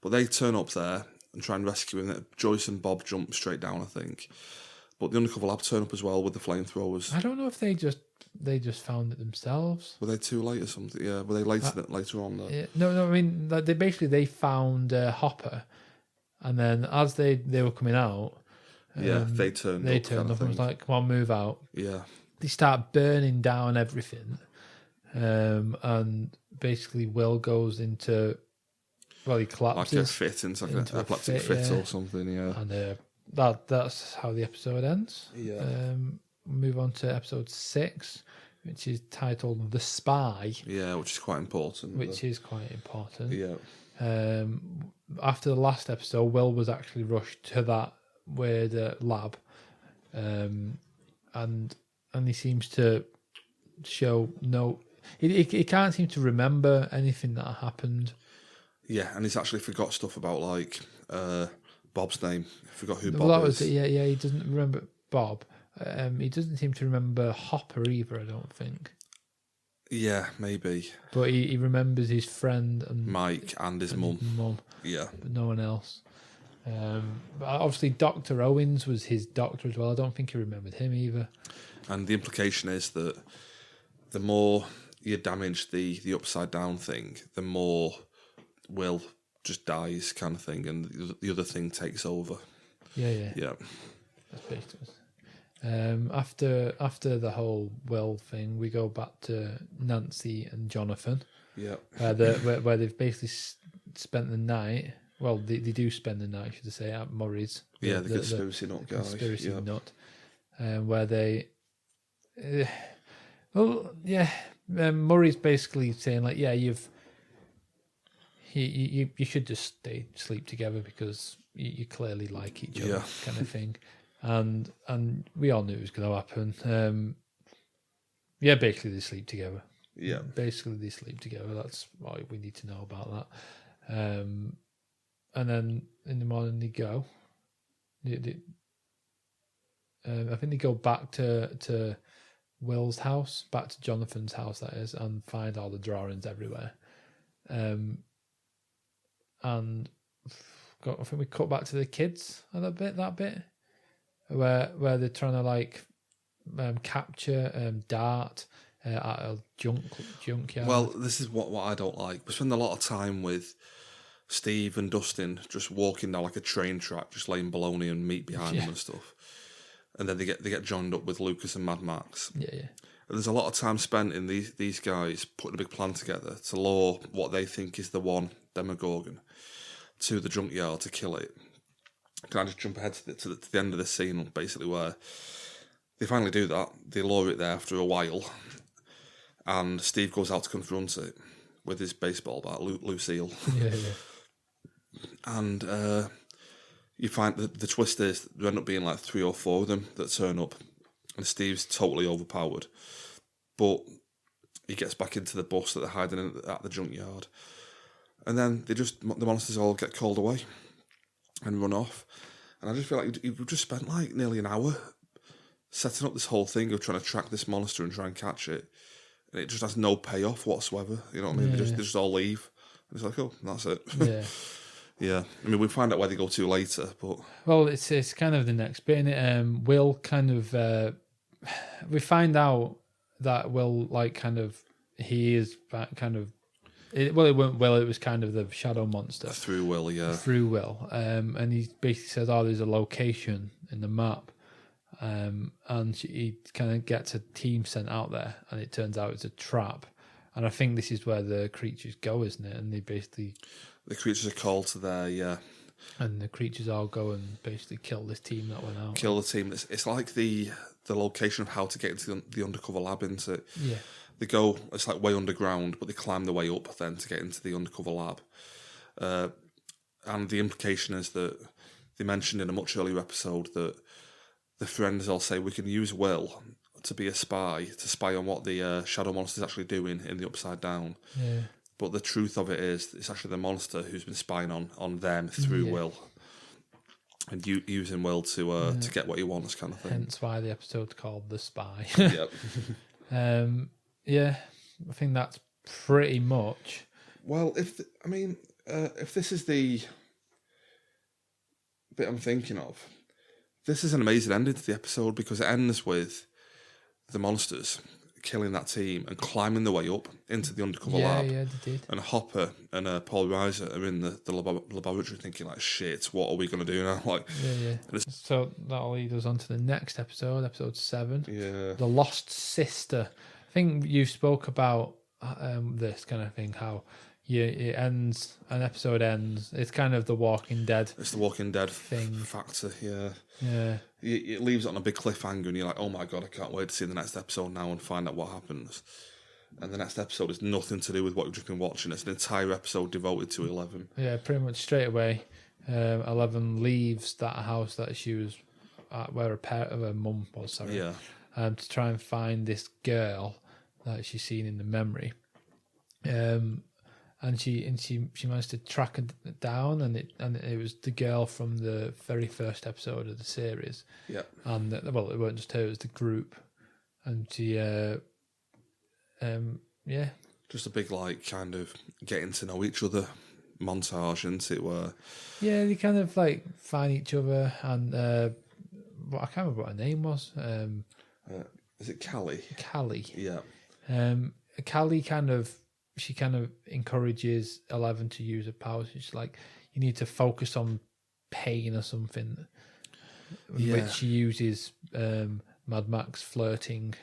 But they turn up there and try and rescue him. Joyce and Bob jump straight down, I think. But the undercover lab turn up as well with the flamethrowers. I don't know if they just found it themselves. Were they too late or something? Yeah, were they later on? Though? Yeah, no. I mean, they found Hopper, and then as they were coming out, they turned up and was like, "Come on, move out." Yeah, they start burning down everything, and basically Will goes into, well, he collapses like a fit, into like an epileptic fit or something. Yeah, and that's how the episode ends. Yeah. Move on to episode 6, which is titled "The Spy." Yeah, which is quite important. Yeah. After the last episode, Will was actually rushed to that weird lab, and he seems to show no. He can't seem to remember anything that happened. Yeah, and he's actually forgot stuff about like Bob's name. He forgot who Bob is. Yeah. He doesn't remember Bob. He doesn't seem to remember Hopper either, I don't think. Yeah, maybe. But he remembers his friend and Mike and his mum. Yeah. But no one else. But obviously, Dr. Owens was his doctor as well. I don't think he remembered him either. And the implication is that the more you damage the upside down thing, the more Will just dies, kind of thing, and the other thing takes over. Yeah. That's basically. After the whole Will thing, we go back to Nancy and Jonathan. Yeah. Where they've basically spent the night. Well, they do spend the night, should I say, at Murray's. Yeah, the conspiracy nut guy. Conspiracy nut. Where they... Murray's basically saying, like, yeah, you should just sleep together because you clearly like each other, kind of thing. And we all knew it was going to happen. Basically they sleep together. Yeah. Basically they sleep together. That's what we need to know about that. And then in the morning they go. I think they go back to Will's house, back to Jonathan's house, that is, and find all the drawings everywhere. And I think we cut back to the kids a little bit, that bit. Where they're trying to like capture Dart at a junkyard. Well, this is what I don't like. We spend a lot of time with Steve and Dustin just walking down like a train track, just laying bologna and meat behind them and stuff. And then they get joined up with Lucas and Mad Max. Yeah. And there's a lot of time spent in these guys putting a big plan together to lure what they think is the one Demogorgon to the junkyard to kill it. Can I just jump ahead to the end of this scene, basically, where they finally do that. They lure it there after a while, and Steve goes out to confront it with his baseball bat, Lucille. Yeah. And you find the twist is there end up being like 3 or 4 of them that turn up, and Steve's totally overpowered. But he gets back into the bus that they're hiding in at the junkyard, and then the monsters all get called away and run off. And I just feel like you've just spent like nearly an hour setting up this whole thing of trying to track this monster and try and catch it, and it just has no payoff whatsoever. You know what I mean? They just all leave. And it's like, oh, that's it. Yeah. Yeah. I mean, we find out where they go to later, but well, it's kind of the next bit. Innit? Will kind of we find out that Will like kind of he is kind of. It weren't Will. It was kind of the shadow monster through Will, yeah. Through Will, and he basically says, "Oh, there's a location in the map," and he kind of gets a team sent out there, and it turns out it's a trap. And I think this is where the creatures go, isn't it? And they basically the creatures are called to there, yeah. And the creatures all go and basically kill this team that went out. Kill the team. It's like the location of how to get into the undercover lab, isn't it? Yeah. They go, it's like way underground, but they climb the way up then to get into the undercover lab. And the implication is that they mentioned in a much earlier episode that the friends all say we can use Will to be a spy, to spy on what the shadow monster is actually doing in the Upside Down. Yeah. But the truth of it is it's actually the monster who's been spying on them through Will. And using Will to get what he wants, kind of thing. Hence why the episode's called The Spy. Yep. Yeah, I think that's pretty much. Well, if this is the bit I'm thinking of, this is an amazing ending to the episode because it ends with the monsters killing that team and climbing the way up into the undercover lab. Yeah, they did. And Hopper and Paul Reiser are in the laboratory thinking like, shit, what are we going to do now? Like, yeah. So that'll lead us on to the next episode 7. Yeah. The Lost Sister. I think you spoke about this kind of thing, how it ends, an episode ends. It's kind of the Walking Dead. It's the Walking Dead thing factor, yeah. Yeah. It leaves it on a big cliffhanger and you're like, oh my God, I can't wait to see the next episode now and find out what happens. And the next episode is nothing to do with what we've just been watching. It's an entire episode devoted to 11. Yeah, pretty much straight away. 11 leaves that house that she was at, where her mum was, sorry. Yeah. To try and find this girl that she's seen in the memory. And she managed to track her down, and it was the girl from the very first episode of the series. Yeah. And it weren't just her; it was the group. And she, just a big like kind of getting to know each other montage, isn't it? Where they kind of like find each other, and I can't remember what her name was. Is it Callie? Callie. Yeah. Callie kind of encourages 11 to use her powers. She's like, you need to focus on pain or something. Yeah. Which she uses Mad Max flirting,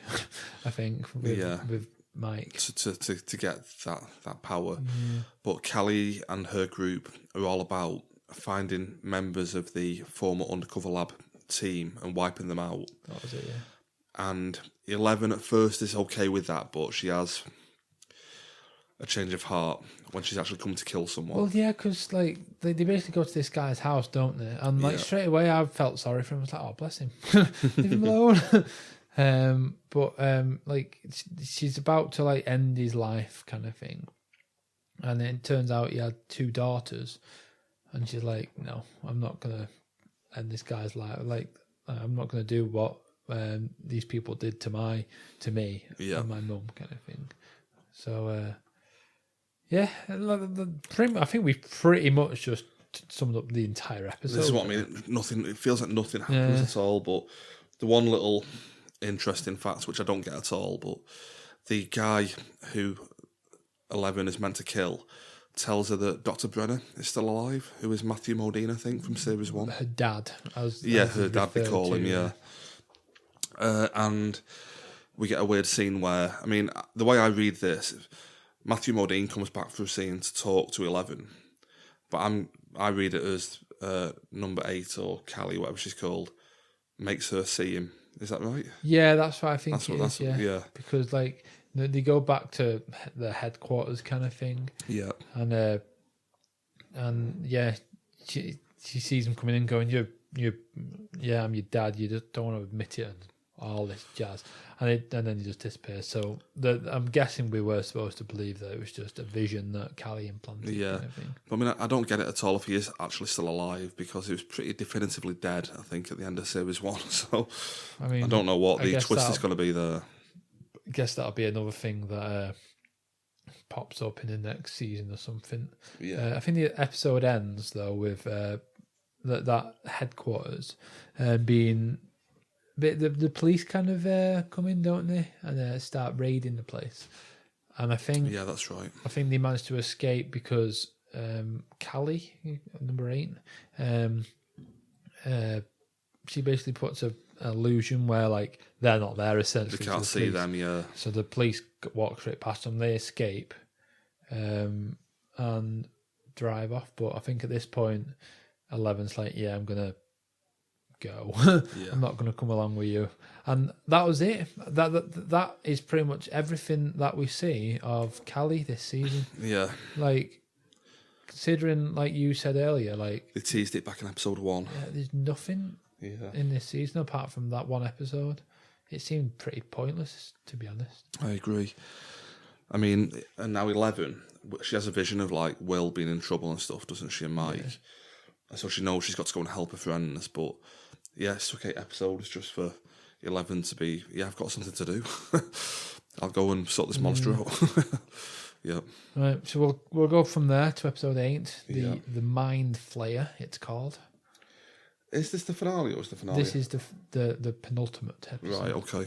I think, with Mike. To get that power. Yeah. But Callie and her group are all about finding members of the former undercover lab team and wiping them out. That was it, yeah. And 11 at first is okay with that, but she has a change of heart when she's actually come to kill someone. Well, yeah, because like they basically go to this guy's house, don't they? And like straight away, I felt sorry for him. I was like, oh, bless him, leave him alone. Like she's about to like end his life, kind of thing. And then it turns out he had 2 daughters, and she's like, no, I'm not gonna end this guy's life. Like, I'm not gonna do what these people did to me and my mum, kind of thing. So I think we pretty much just summed up the entire episode. This is what I mean. Nothing. It feels like nothing happens at all. But the one little interesting fact, which I don't get at all, but the guy who 11 is meant to kill tells her that Dr. Brenner is still alive, who is Matthew Modine, I think, from Series 1. Her dad. Her dad, they call him, yeah. And we get a weird scene where, I mean, the way I read this, Matthew Modine comes back for a scene to talk to 11, but I read it as number 8 or Callie, whatever she's called, makes her see him. Is that right? Yeah, that's what I think yeah. Because, like, they go back to the headquarters kind of thing. Yeah. And yeah, she sees him coming in going, I'm your dad, you just don't want to admit it, and all this jazz. And then he just disappears. So I'm guessing we were supposed to believe that it was just a vision that Callie implanted. Yeah. Kind of thing. But I mean, I don't get it at all if he is actually still alive, because he was pretty definitively dead, I think, at the end of Series 1. So I mean, I don't know what the twist is going to be there. I guess that'll be another thing that pops up in the next season or something. Yeah. I think the episode ends, though, with that headquarters being... The police kind of come in, don't they? And start raiding the place. And I think... Yeah, that's right. I think they managed to escape because Callie, number 8, she basically puts an illusion where, like, they're not there, essentially. They can't see them, yeah. So the police walk straight past them, they escape and drive off. But I think at this point, 11's like, yeah, I'm going to go. Yeah. I'm not going to come along with you. And that was it. That is pretty much everything that we see of Callie this season. Yeah. Like, considering, like you said earlier, like... They teased it back in episode 1. Yeah, there's nothing in this season apart from that one episode. It seemed pretty pointless, to be honest. I agree. I mean, and now 11, she has a vision of, like, Will being in trouble and stuff, doesn't she, and Mike? Yeah. And so she knows she's got to go and help her friends, but... Yeah, it's took 8 episodes just for 11 to be, I've got something to do. I'll go and sort this monster out. Yeah. Right, so we'll go from there to episode 8, the Mind Flayer, it's called. Is this the finale or is the finale? This is the penultimate episode. Right, okay.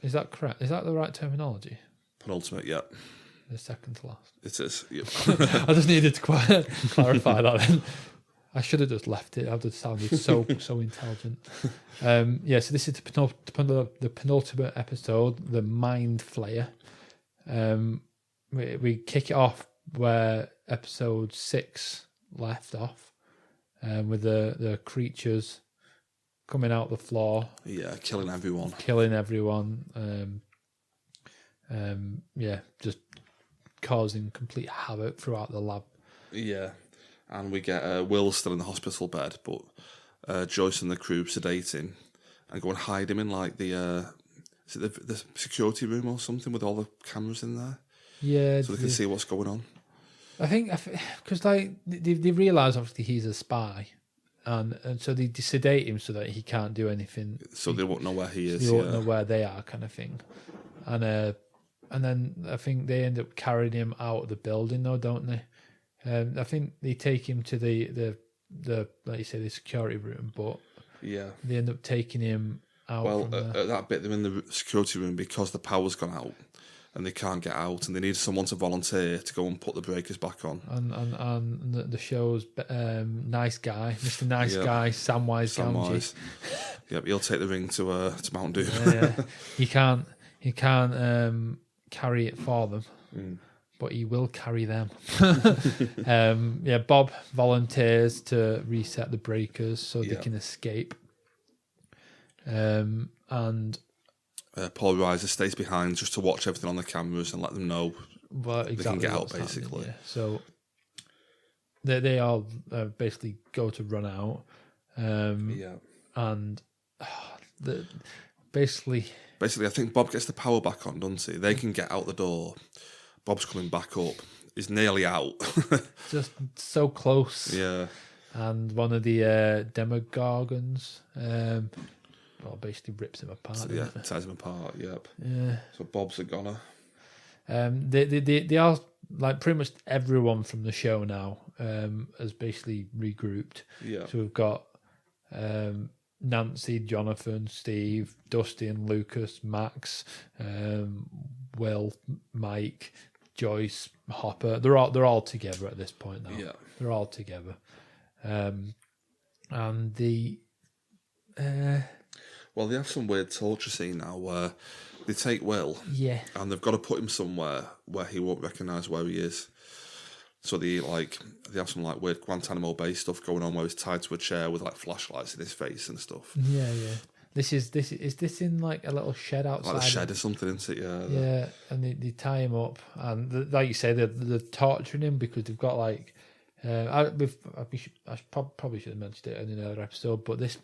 Is that correct? Is that the right terminology? Penultimate, yeah. The second to last. It is, yeah. I just needed to clarify that then. I should have just left it. I've just sounded so intelligent. So this is the penultimate episode, the Mind Flayer. We kick it off where episode 6 left off, with the creatures coming out the floor. Yeah, killing everyone. Just causing complete havoc throughout the lab. Yeah. And we get Will still in the hospital bed, but Joyce and the crew sedating and go and hide him in, like, the security room or something with all the cameras in there. Yeah. So they can see what's going on. I think, because like, they realise, obviously, he's a spy. And so they sedate him so that he can't do anything. So they won't know where he is. They won't know where they are, kind of thing. And then I think they end up carrying him out of the building, though, don't they? I think they take him to the like you say, the security room, but they end up taking him out. Well, at that bit, they're in the security room because the power's gone out and they can't get out, and they need someone to volunteer to go and put the breakers back on. And the show's nice guy, Mr. Nice Guy, Samwise Gamgee. Yep, he'll take the ring to Mount Doom. Yeah. He can't carry it for them. But he will carry them. Bob volunteers to reset the breakers so they can escape. And Paul Reiser stays behind just to watch everything on the cameras and let them know they can get out, basically. Yeah. So they all basically go to run out. And basically, I think Bob gets the power back on, doesn't he? They can get out the door. Bob's coming back up. He's nearly out. Just so close. Yeah. And one of the Demogorgons basically rips him apart. Tears him apart, yep. Yeah. So Bob's a goner. They are, like, pretty much everyone from the show now has basically regrouped. Yeah. So we've got Nancy, Jonathan, Steve, Dusty and Lucas, Max, Will, Mike, Joyce, Hopper. They're all together at this point now. Yeah. They're all together. And the... well, they have some weird torture scene now where they take Will, and they've got to put him somewhere where he won't recognise where he is. So they have some like weird Guantanamo Bay stuff going on where he's tied to a chair with like flashlights in his face and stuff. Yeah. Is this in like a little shed outside? Like a shed or something, isn't it? Yeah. Yeah, and they tie him up, and like you say, they're torturing him because they've got like. I probably should have mentioned it in another episode, but this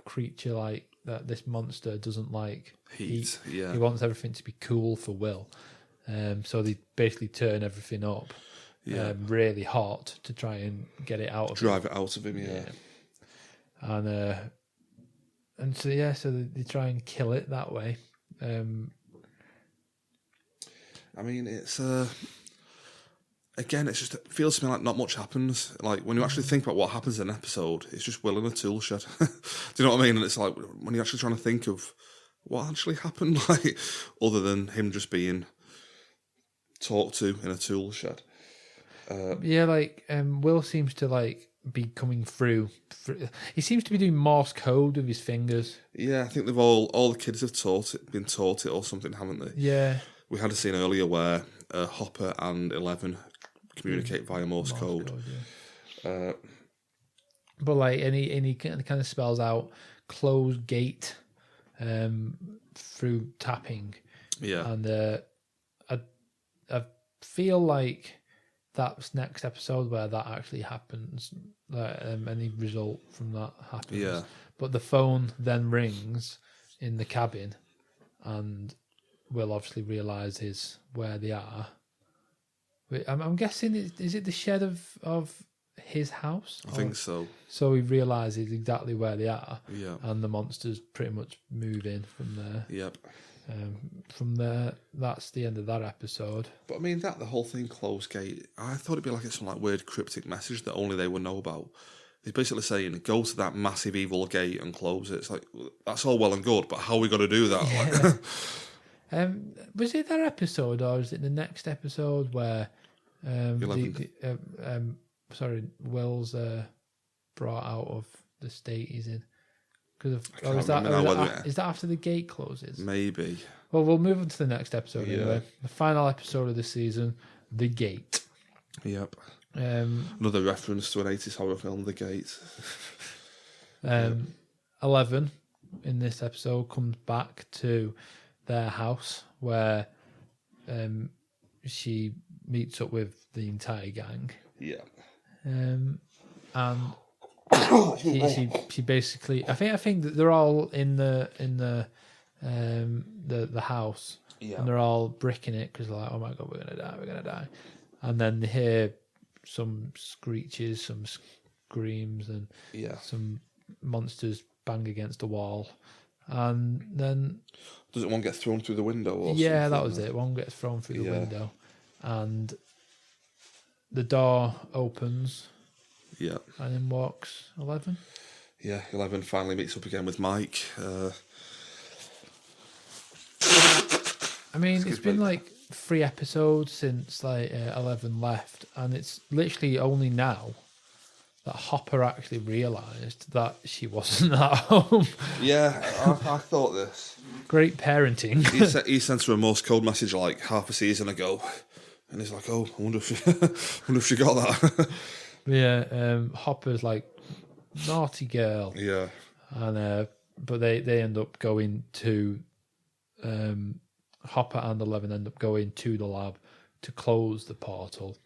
creature, like that, this monster doesn't like heat. Yeah, he wants everything to be cool for Will, so they basically turn everything up. Really hot to try and get it out of drive it out of him, and so they try and kill it that way. I mean, it's again, it feels to me like not much happens. Like when you actually think about what happens in an episode, it's just Will in a tool shed. Do you know what I mean? And it's like when you're actually trying to think of what actually happened, like other than him just being talked to in a tool shed. Will seems to like be coming through. He seems to be doing Morse code with his fingers. Yeah, I think they've all the kids have been taught it or something, haven't they? Yeah. We had a scene earlier where Hopper and 11 communicate via Morse code. But like, and he kind of spells out closed gate through tapping. Yeah. And I feel like that's next episode where that actually happens. Any result from that happens. Yeah. But the phone then rings in the cabin, and Will obviously realises where they are. I'm guessing, is it the shed of his house? I think so. So he realises exactly where they are. Yeah. And the monsters pretty much move in from there. Yep. From there, that's the end of that episode. But I mean, the whole thing, closed gate, I thought it'd be like some like weird cryptic message that only they would know about. He's basically saying, go to that massive evil gate and close it. It's like, that's all well and good, but how are we going to do that? Yeah. Was it that episode, or is it the next episode where Will's brought out of the state he's in? Is that after the gate closes? Maybe. Well, we'll move on to the next episode anyway. The final episode of the season, The Gate. Yep. Another reference to an 80s horror film, The Gate. 11 in this episode comes back to their house where she meets up with the entire gang. Yeah. And she basically, I think that they're all in the house, and they're all bricking it because they're like, oh my god, we're gonna die, and then they hear some screeches, some screams, and some monsters bang against the wall, and then doesn't one get thrown through the window? Or yeah, that was it. One gets thrown through the window, and the door opens. Yeah. And then walks 11. Yeah, 11 finally meets up again with Mike. I mean, it's been like 3 episodes since 11 left, and it's literally only now that Hopper actually realised that she wasn't at home. Yeah, I thought this. Great parenting. He sent her a Morse code message like half a season ago, and he's like, oh, I wonder if she got that. Yeah, Hopper's like, naughty girl. Yeah. And but they end up going to Hopper and 11 end up going to the lab to close the portal.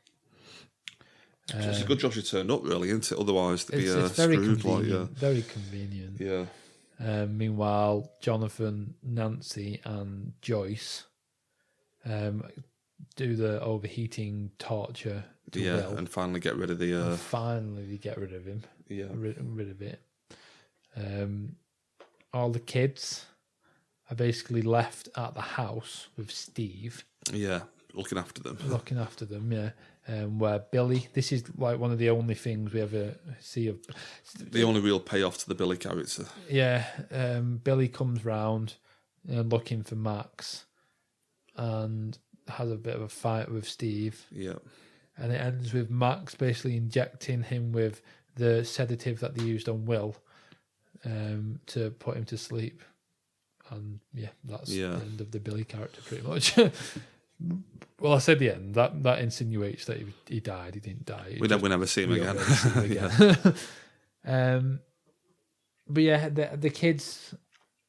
So it's a good job she turned up, really, isn't it? Otherwise, they'd be it's very screwed. Convenient, very convenient. Yeah. Meanwhile, Jonathan, Nancy, and Joyce do the overheating torture to Will. And finally get rid of the... Finally get rid of him. Yeah. Rid of it. All the kids are basically left at the house with Steve. Yeah, looking after them. Yeah. where Billy. This is like one of the only things we ever see of the only real payoff to the Billy character. Yeah, Billy comes round looking for Max, and has a bit of a fight with Steve. Yeah, and it ends with Max basically injecting him with the sedative that they used on Will, to put him to sleep. And yeah, that's the end of the Billy character, pretty much. Well, I said the end. That insinuates that he died. He didn't die. We never see him again. But yeah, the kids.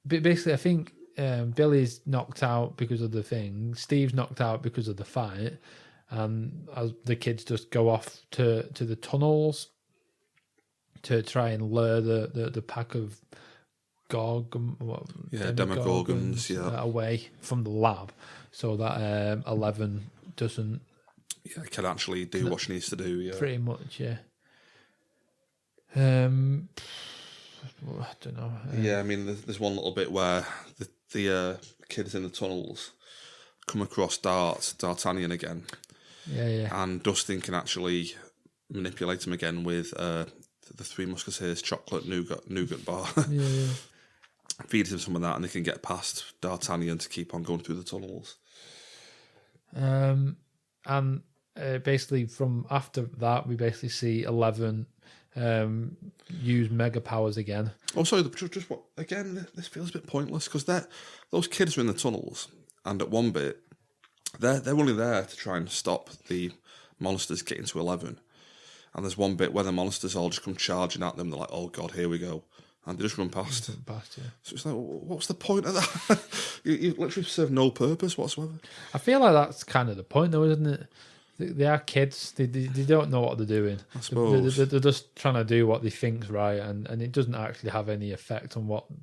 Basically, I think Billy's knocked out because of the thing. Steve's knocked out because of the fight, and as the kids just go off to the tunnels to try and lure the pack of Demogorgons away from the lab, so that 11 doesn't can actually do what she needs to do. Yeah, pretty much. Yeah. I don't know. I mean, there's one little bit where the kids in the tunnels come across D'Artagnan again. Yeah. And Dustin can actually manipulate him again with the Three Musketeers chocolate nougat bar. Yeah. Feeds him some of that, and they can get past D'Artagnan to keep on going through the tunnels. And basically, from after that, we basically see 11 use mega powers again. Oh, sorry, just what again? This feels a bit pointless because those kids are in the tunnels, and at one bit, they're only there to try and stop the monsters getting to 11. And there's one bit where the monsters all just come charging at them. They're like, "Oh God, here we go." And they just run past. So it's like, what's the point of that? you literally serve no purpose whatsoever. I feel like that's kind of the point, though, isn't it? They are kids. They don't know what they're doing. I suppose. They're just trying to do what they think's right, and it doesn't actually have any effect on on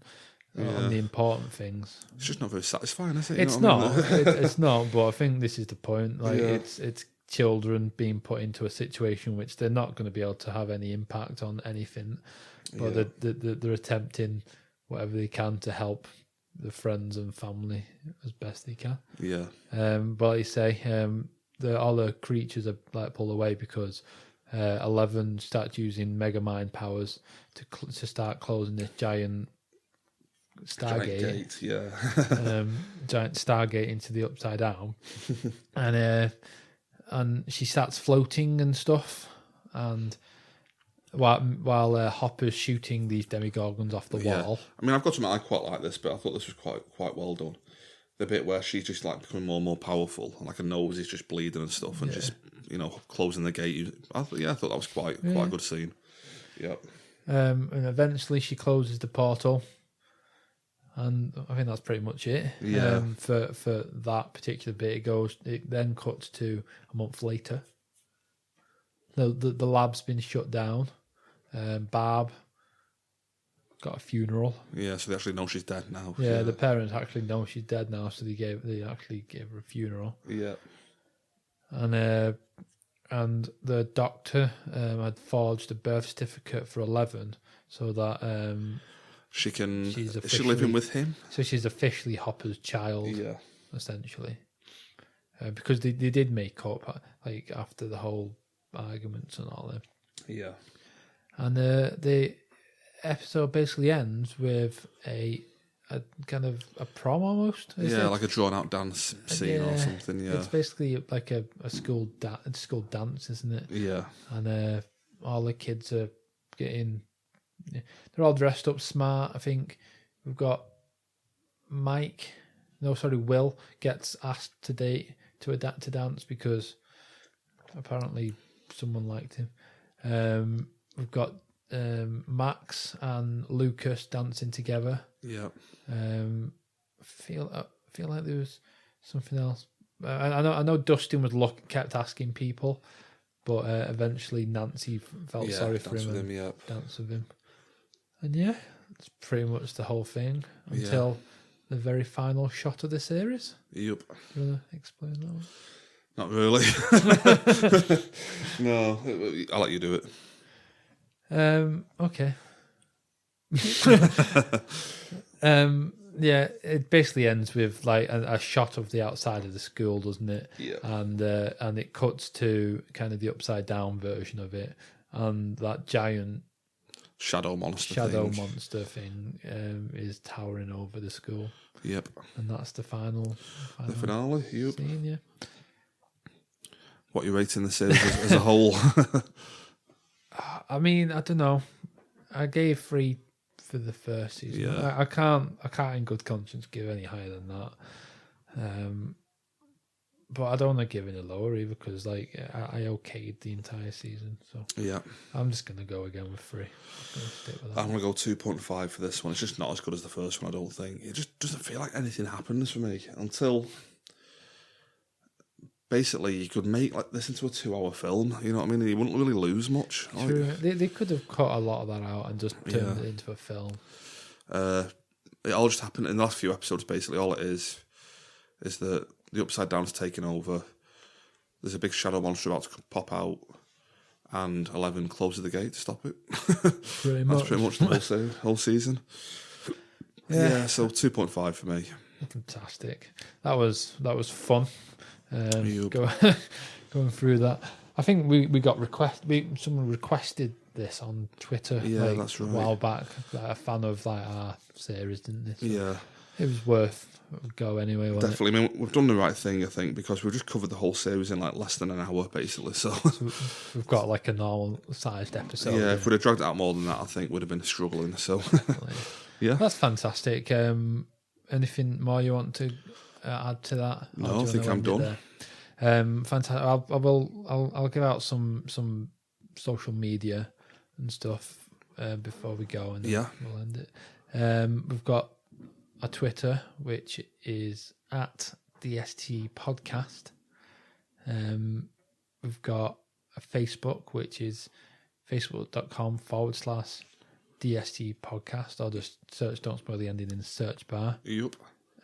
the important things. It's just not very satisfying, is it? It's not. It's not. But I think this is the point. Like it's children being put into a situation which they're not going to be able to have any impact on anything. But they're attempting whatever they can to help the friends and family as best they can. Yeah. But like you say, all the creatures are like pulled away because 11 starts using mega mind powers to start closing this giant Stargate. Giant Stargate into the Upside Down, and she starts floating and stuff, and while Hopper's shooting these demigorgons off the wall. I mean, I've got to admit, I quite like this bit. I thought this was quite well done. The bit where she's just like becoming more and more powerful, and like her nose is just bleeding and stuff, and just closing the gate. I thought that was quite a good scene. Yep. And eventually she closes the portal, and I think that's pretty much it. Yeah. For that particular bit, it then cuts to a month later. The lab's been shut down. Barb got a funeral. Yeah, so they actually know she's dead now. Yeah, the parents actually know she's dead now, so they actually gave her a funeral. Yeah. And the doctor had forged a birth certificate for 11 so that she's living with him. So she's officially Hopper's child. Yeah. Essentially. Because they did make up like after the whole arguments and all that. Yeah. And the episode basically ends with a kind of a prom almost. Like a drawn out dance scene or something. Yeah, it's basically like a school dance, isn't it? Yeah, and all the kids are getting. They're all dressed up smart. I think we've got Will gets asked to dance because apparently someone liked him. We've got Max and Lucas dancing together. Yeah. I feel like there was something else. I know Dustin kept asking people, but eventually Nancy felt sorry for him and danced with him. And that's pretty much the whole thing until the very final shot of the series. Yep. Do you want to explain that one? Not really. No, I'll let you do it. Okay. Yeah, it basically ends with like a shot of the outside of the school, doesn't it? Yeah. And it cuts to kind of the upside down version of it, and that giant shadow monster thing is towering over the school. Yep. And that's the final the finale. Yep. Scene, yeah. What are you rating the series as a whole? I mean, I don't know. I gave 3 for the first season. Yeah. I can't in good conscience give any higher than that. But I don't want to give it a lower either because like I okayed the entire season. So yeah, I'm just gonna go again with 3. I'm gonna go 2.5 for this one. It's just not as good as the first one. I don't think it just doesn't feel like anything happens for me until. Basically, you could make like this into a 2-hour film. You know what I mean? You wouldn't really lose much. True. They could have cut a lot of that out and just turned it into a film. It all just happened in the last few episodes. Basically, all it is that the Upside Down's taken over. There's a big shadow monster about to pop out, and 11 closes the gate to stop it. That's pretty much the whole season. Yeah, so 2.5 for me. Fantastic. That was fun. Going through that. I think we got someone requested this on Twitter that's right. a while back, like a fan of like our series, didn't they? So yeah. It was worth a go anyway. Definitely. I mean, we've done the right thing, I think, because we've just covered the whole series in like less than an hour, basically. So we've got like a normal sized episode. Yeah, if we'd have dragged it out more than that, I think we'd have been struggling. So yeah. That's fantastic. Anything more you want to add to that? No, I think I'm done. Fantastic. I'll give out some social media and stuff before we go, and then we'll end it. We've got a Twitter, which is at DST Podcast. We've got a Facebook, which is facebook.com/DST Podcast, or just search Don't Spoil the Ending in the search bar. Yep.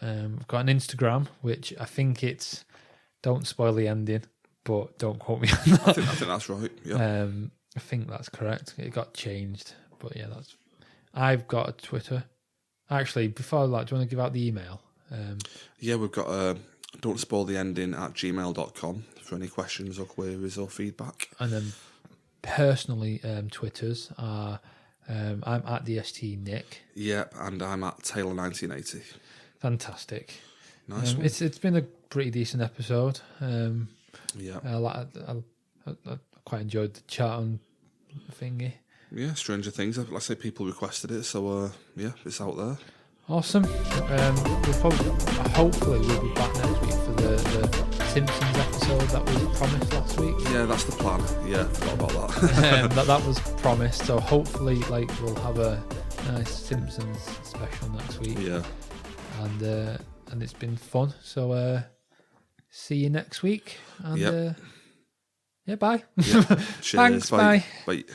We've got an Instagram, which I think it's Don't Spoil the Ending, but don't quote me on that. I think that's right. Yeah. I think that's correct. It got changed, but yeah, I've got a Twitter. Actually, before that, do you want to give out the email? Yeah, we've got Don't Spoil the Ending @gmail.com for any questions or queries or feedback. And then personally, Twitters are I'm at DST Nick. Yep, and I'm at Taylor1980. Fantastic. Nice one. It's been a pretty decent episode. Yeah. I quite enjoyed the chat on thingy. Yeah, Stranger Things. Like I say, people requested it, so yeah, it's out there. Awesome. Hopefully we'll be back next week for the Simpsons episode that was promised last week. Yeah, that's the plan. Yeah, forgot about that. that was promised. So hopefully, we'll have a nice Simpsons special next week. Yeah. And it's been fun. So see you next week. And yeah, bye. Yeah. Cheers. Thanks. Bye. Bye.